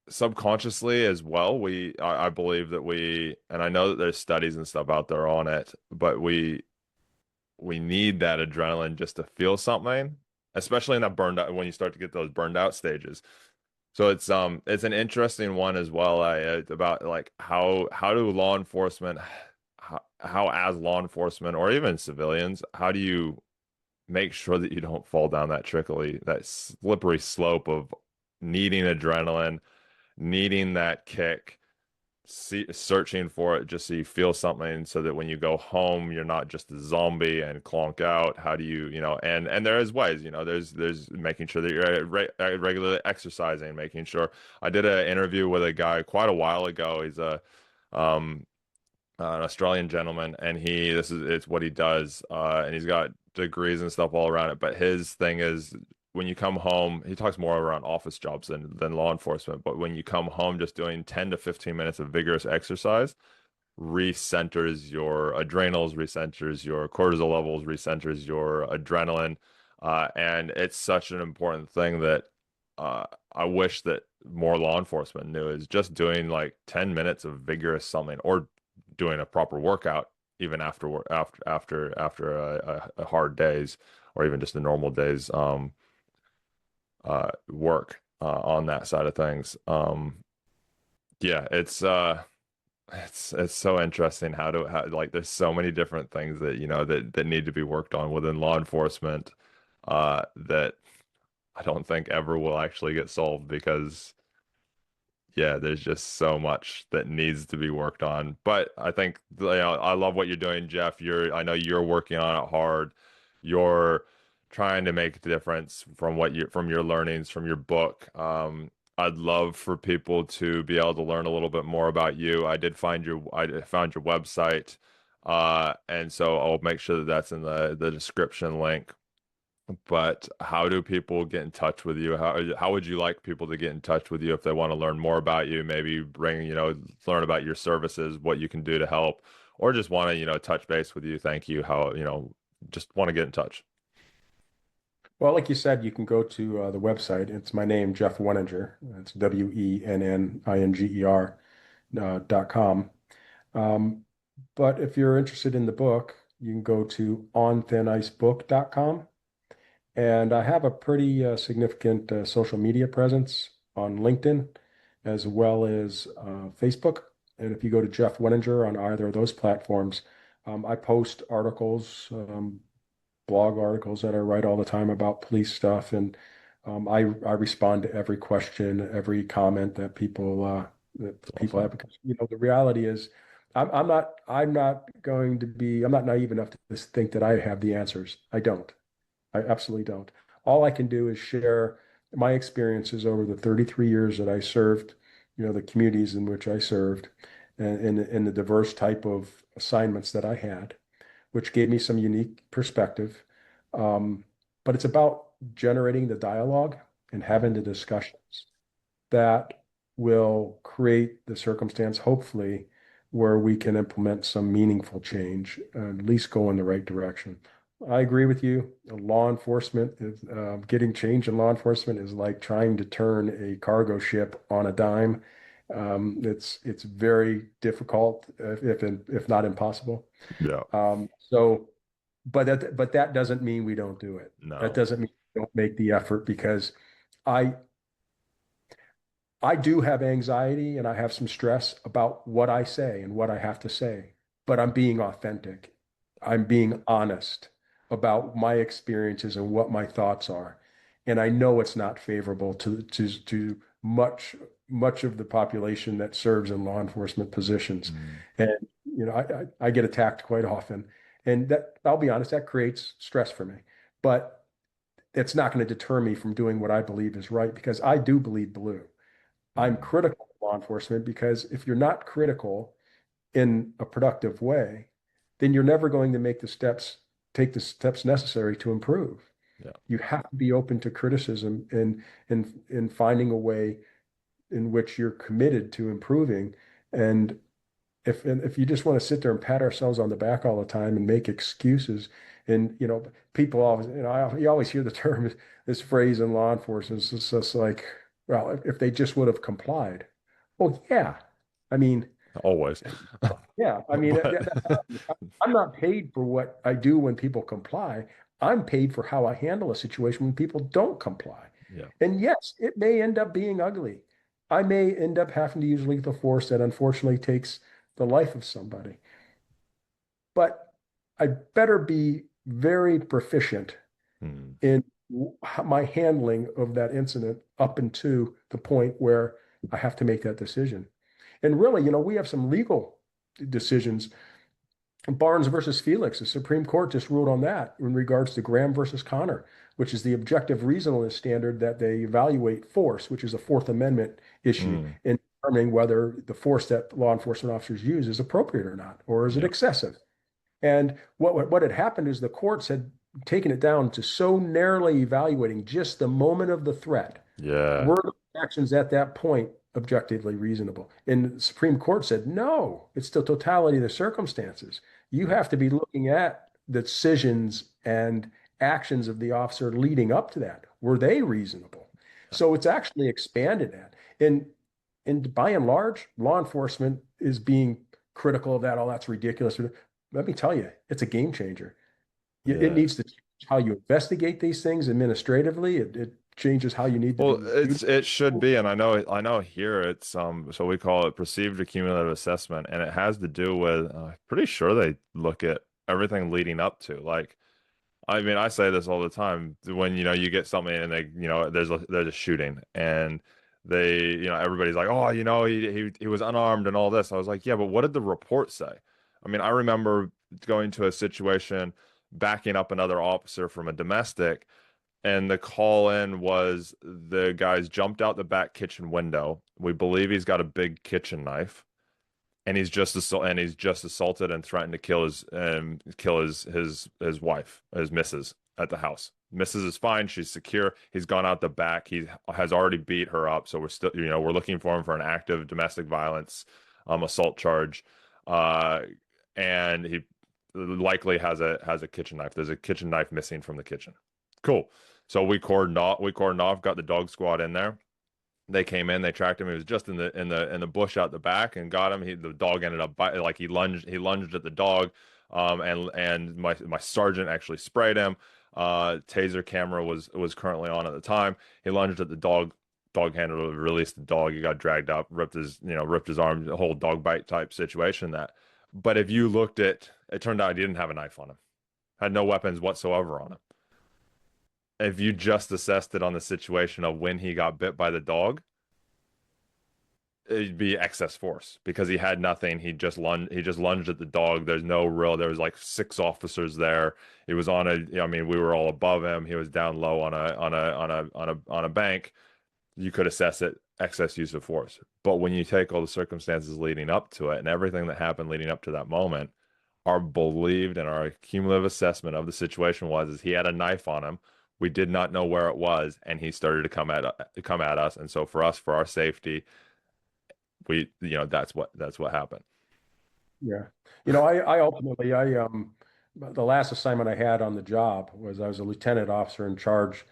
S1: subconsciously as well, I believe that and I know that there's studies and stuff out there on it, but we need that adrenaline just to feel something, especially in that burned out when you start to get those burned out stages. So it's an interesting one as well about like how do law enforcement how as law enforcement or even civilians, how do you make sure that you don't fall down that slippery slope of needing adrenaline, needing that kick, searching for it just so you feel something so that when you go home you're not just a zombie and clonk out. How do you, and there is ways, there's making sure that you're regularly exercising, making sure. I did an interview with a guy quite a while ago. He's um an Australian gentleman, and it's what he does, and he's got degrees and stuff all around it. But his thing is when you come home, he talks more around office jobs than law enforcement. But when you come home, just doing 10 to 15 minutes of vigorous exercise recenters your adrenals, recenters your cortisol levels, recenters your adrenaline, and it's such an important thing that I wish that more law enforcement knew is just doing like 10 minutes of vigorous something or doing a proper workout even after a hard days or even just a normal days work on that side of things. Yeah, it's so interesting how like there's so many different things that that need to be worked on within law enforcement that I don't think ever will actually get solved because yeah, there's just so much that needs to be worked on. But I think I love what you're doing, Jeff. I know you're working on it hard. You're trying to make a difference from your learnings from your book. I'd love for people to be able to learn a little bit more about you. I found your website, and so I'll make sure that that's in the description link. But how do people get in touch with you? How would you like people to get in touch with you if they want to learn more about you? Maybe learn about your services, what you can do to help, or just want to, touch base with you. Thank you. Just want to get in touch.
S2: Well, like you said, you can go to the website. It's my name, Jeff Wenninger. It's Wenninger .com. Um, but if you're interested in the book, you can go to onthinicebook.com. And I have a pretty significant social media presence on LinkedIn as well as Facebook. And if you go to Jeff Wenninger on either of those platforms, I post articles, blog articles that I write all the time about police stuff. And I respond to every question, every comment that people have
S1: Awesome.
S2: because the reality is I'm not naive enough to just think that I have the answers. I don't. I absolutely don't. All I can do is share my experiences over the 33 years that I served, the communities in which I served, and in the diverse type of assignments that I had, which gave me some unique perspective. Um, but it's about generating the dialogue and having
S1: Mhm.
S2: the discussions that will create the circumstance, hopefully, where we can implement some meaningful change, at least go in the right direction. I agree with you. Law enforcement is getting change in law enforcement is like trying to turn a cargo ship on a dime. It's very difficult, if not impossible.
S1: Yeah.
S2: So, but that doesn't mean we don't do it. That
S1: No.
S2: doesn't mean we don't make the effort because I I do have anxiety and I have some stress about what I say and what I have to say, but I'm being authentic. I'm being honest about my experiences and what my thoughts are. And I know it's not favorable to much of the population that serves in law enforcement positions.
S1: Mm.
S2: And I get attacked quite often. And that I'll be honest, that creates stress for me. But it's not going to deter me from doing what I believe is right because I do bleed blue. I'm
S1: Mm.
S2: critical of law enforcement because if you're not critical in a productive way, then you're never going to take the steps necessary to improve.
S1: Yeah.
S2: You have to be open to criticism and finding a way in which you're committed to improving. And if you just want to sit there and pat ourselves on the back all the time and make excuses, and people always, you always hear the term, this phrase in law enforcement, it's just like, well, if they just would have complied. Well, yeah. I mean,
S1: Always.
S2: yeah. I mean,
S1: But
S2: I'm not paid for what I do when people comply. I'm paid for how I handle a situation when people don't comply.
S1: yeah.
S2: And yes, it may end up being ugly. I may end up having to use lethal force that unfortunately takes the life of somebody. But I better be very proficient
S1: Mm.
S2: in my handling of that incident up into the point where I have to make that decision. And really, we have some legal decisions. Barnes versus Felix, the Supreme Court just ruled on that in regards to Graham versus Connor, which is the objective reasonableness standard that they evaluate force, which is a Fourth Amendment issue
S1: Mm.
S2: in determining whether the force that law enforcement officers use is appropriate or not, or is it
S1: Yeah.
S2: excessive. And what had happened is the courts had taken it down to so narrowly evaluating just the moment of the threat.
S1: Yeah.
S2: Were the actions at that point objectively reasonable? And the Supreme Court said, no, it's the totality of the circumstances. You
S1: Yeah.
S2: have to be looking at the decisions and actions of the officer leading up to that. Were they reasonable? So it's actually expanded that. And by and large, law enforcement is being critical of that. Oh, that's ridiculous. Let me tell you, it's a game changer. It
S1: Yeah.
S2: needs to change how you investigate these things administratively. It changes how you need to
S1: Well,
S2: be.
S1: it should be, and I know here it's so we call it perceived accumulative assessment, and it has to do with pretty sure they look at everything leading up to. Like, I mean, I say this all the time when you get something and they there's a shooting and everybody's like, oh, he was unarmed and all this. I was like, yeah, but what did the report say? I mean, I remember going to a situation, backing up another officer from a domestic, and the call in was the guy's jumped out the back kitchen window. We believe he's got a big kitchen knife, and he's just assaulted and threatened to kill his wife, his missus at the house. Mrs. is fine. She's secure. He's gone out the back. He has already beat her up. So we're looking for him for an active domestic violence, assault charge. Uh, and he likely has a kitchen knife. There's a kitchen knife missing from the kitchen. Cool. So we cordoned off, got the dog squad in there. They came in, they tracked him. He was just in the bush out the back and got him. The dog ended up like he lunged at the dog, and my sergeant actually sprayed him. Taser camera was currently on at the time. He lunged at the dog. Dog handler released the dog. He got dragged up, ripped his arm. A whole dog bite type situation. But if you looked at it, turned out he didn't have a knife on him. Had no weapons whatsoever on him. if you just assessed it on the situation of when he got bit by the dog, it'd be excess force because he had nothing. He just lunged at the dog. There was like six officers there. He was on a, I mean, we were all above him. He was down low on a bank. You could assess it excess use of force. But when you take all the circumstances leading up to it and everything that happened leading up to that moment, our believed and our cumulative assessment of the situation was is he had a knife on him. We did not know where it was, and he started to come at us. And so for us, for our safety, that's what happened.
S2: Yeah. I ultimately, the last assignment I had on the job was I was a lieutenant officer in charge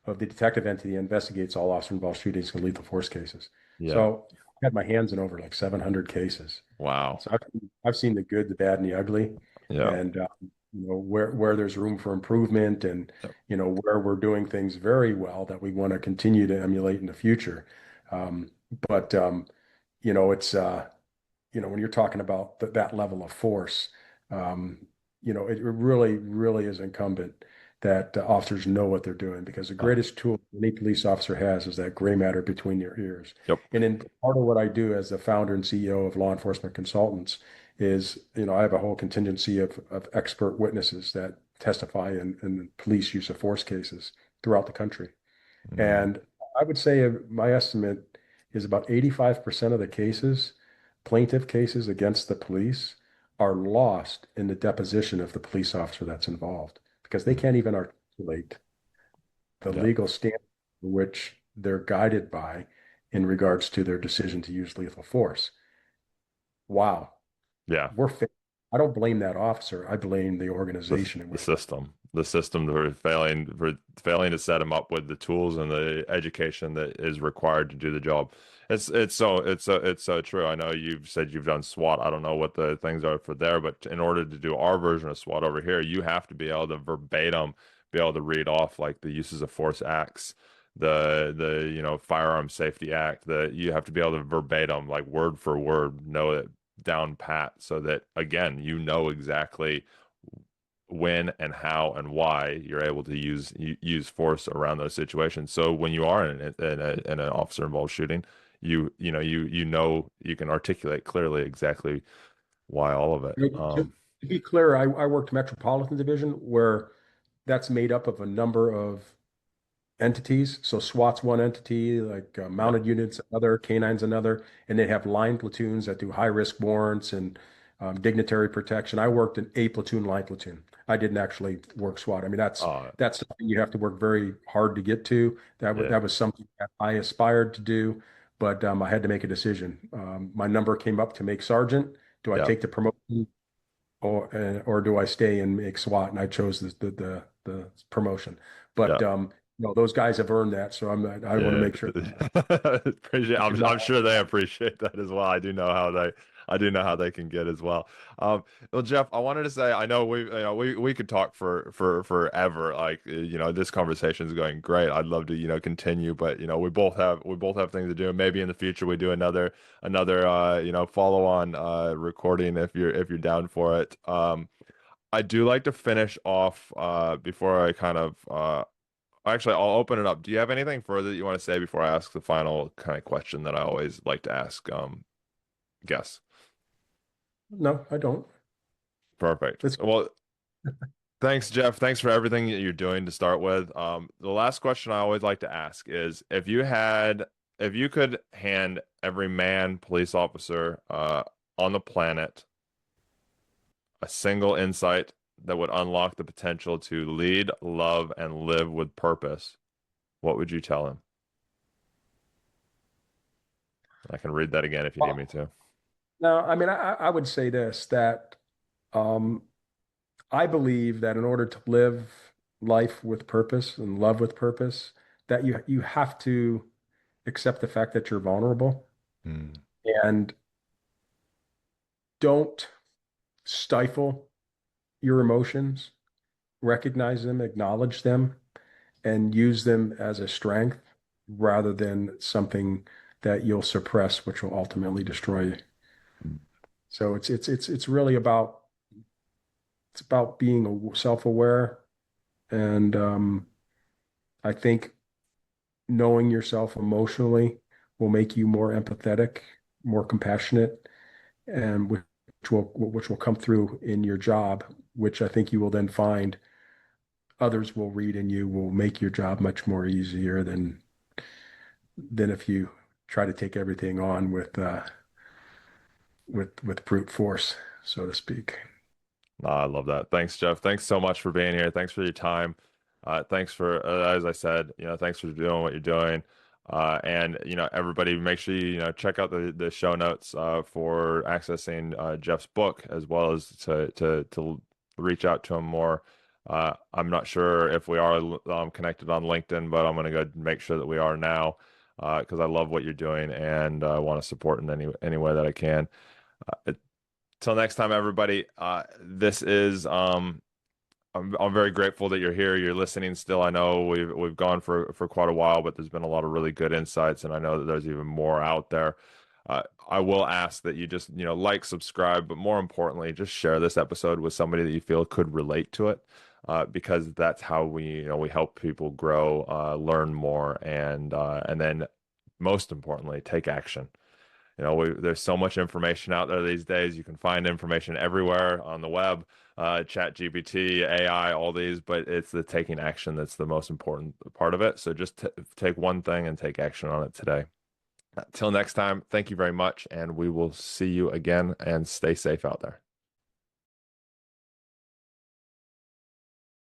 S2: of the detective entity that investigates all officer-involved shootings and lethal force cases.
S1: Yeah.
S2: So I had my hands in over like 700 cases.
S1: Wow.
S2: So I've seen the good, the bad, and the ugly,
S1: Yeah.
S2: and where there's room for improvement, and
S1: Yep.
S2: where we're doing things very well that we want to continue to emulate in the future. Um, but it's when you're talking about that level of force, um, it really, really is incumbent that officers know what they're doing, because the
S1: Uh,
S2: greatest tool any police officer has is that gray matter between their ears.
S1: yep.
S2: And in part of what I do as the founder and CEO of Law Enforcement Consultants is, I have a whole contingency of expert witnesses that testify in police use of force cases throughout the country.
S1: Mm,
S2: And I would say my estimate is about 85% of the cases, plaintiff cases against the police, are lost in the deposition of the police officer that's involved, because they
S1: mm,
S2: can't even articulate the
S1: yeah.
S2: legal standard which they're guided by in regards to their decision to use lethal force. Wow,
S1: Yeah.
S2: we're fa I don't blame that officer. I blame the organization in
S1: The
S2: which.
S1: system for failing to set him up with the tools and the education that is required to do the job. It's so true. I know you've said you've done SWAT. I don't know what the things are for there, but in order to do our version of SWAT over here, you have to be able to verbatim be able to read off like the uses of force acts, the firearm safety act, that you have to be able to verbatim, like word for word, know it down pat so that again you know exactly when and how and why you're able to use force around those situations. So when you are in an officer involved shooting, you you can articulate clearly exactly why all of it.
S2: To be clear, I worked Metropolitan Division, where that's made up of a number of entities. So SWAT's one entity, like
S1: Yeah.
S2: mounted units another, canines another, and they have line platoons that do high risk warrants and dignitary protection. I worked in a platoon, line platoon. I didn't actually work SWAT. I mean,
S1: Uh,
S2: that's something you have to work very hard to get to.
S1: yeah.
S2: That was something that I aspired to do, but I had to make a decision. My number came up to make sergeant. Do I
S1: Yeah.
S2: take the promotion, or do I stay and make SWAT? And I chose the promotion.
S1: Yeah.
S2: But those guys have earned that, so I want to
S1: Yeah,
S2: make sure
S1: appreciate.
S2: I should
S1: I'm
S2: not.
S1: sure they appreciate that as well. I do know how they can get as well. Um, well, Jeff, I wanted to say, I know we could talk for forever. Like, this conversation is going great. I'd love to, continue, but we both have things to do. Maybe in the future we do another follow on recording if you're down for it. I do like to finish off before I kind of actually, I'll open it up. Do you have anything further that you want to say before I ask the final kind of question that I always like to ask guests?
S2: No, I don't.
S1: Perfect.
S2: It's
S1: Well, thanks, Jeff. Thanks for everything that you're doing to start with. The last question I always like to ask is if you could hand every man police officer on the planet a single insight that would unlock the potential to lead, love, and live with purpose, what would you tell him? I can read that again if you need me to.
S2: No, I mean, I would say this, that um, I believe that in order to live life with purpose and love with purpose, that you have to accept the fact that you're vulnerable,
S1: Mm,
S2: and don't stifle your emotions. Recognize them, acknowledge them, and use them as a strength rather than something that you'll suppress, which will ultimately destroy you. So it's really about being self-aware, and I think knowing yourself emotionally will make you more empathetic, more compassionate, and which will come through in your job, which I think you will then find others will read in you will make your job much more easier than if you try to take everything on with brute force, so to speak.
S1: I love that. Thanks, Jeff. Thanks so much for being here. Thanks for your time. Thanks for, as I said, thanks for doing what you're doing. And everybody, make sure you check out the show notes for accessing Jeff's book, as well as to reach out to him more. I'm not sure if we are connected on LinkedIn, but I'm gonna go make sure that we are now, because I love what you're doing and I want to support in any way that I can. Till next time, everybody. This is I'm very grateful that you're here. You're listening still. I know we've gone for quite a while, but there's been a lot of really good insights, and I know that there's even more out there. I will ask that you just like, subscribe, but more importantly, just share this episode with somebody that you feel could relate to it, because that's how we help people grow, learn more, and then most importantly, take action. There's so much information out there these days. You can find information everywhere on the web, chat GPT, AI, all these, but it's the taking action that's the most important part of it. So just take one thing and take action on it today. Till next time, thank you very much, and we will see you again, and stay safe out there.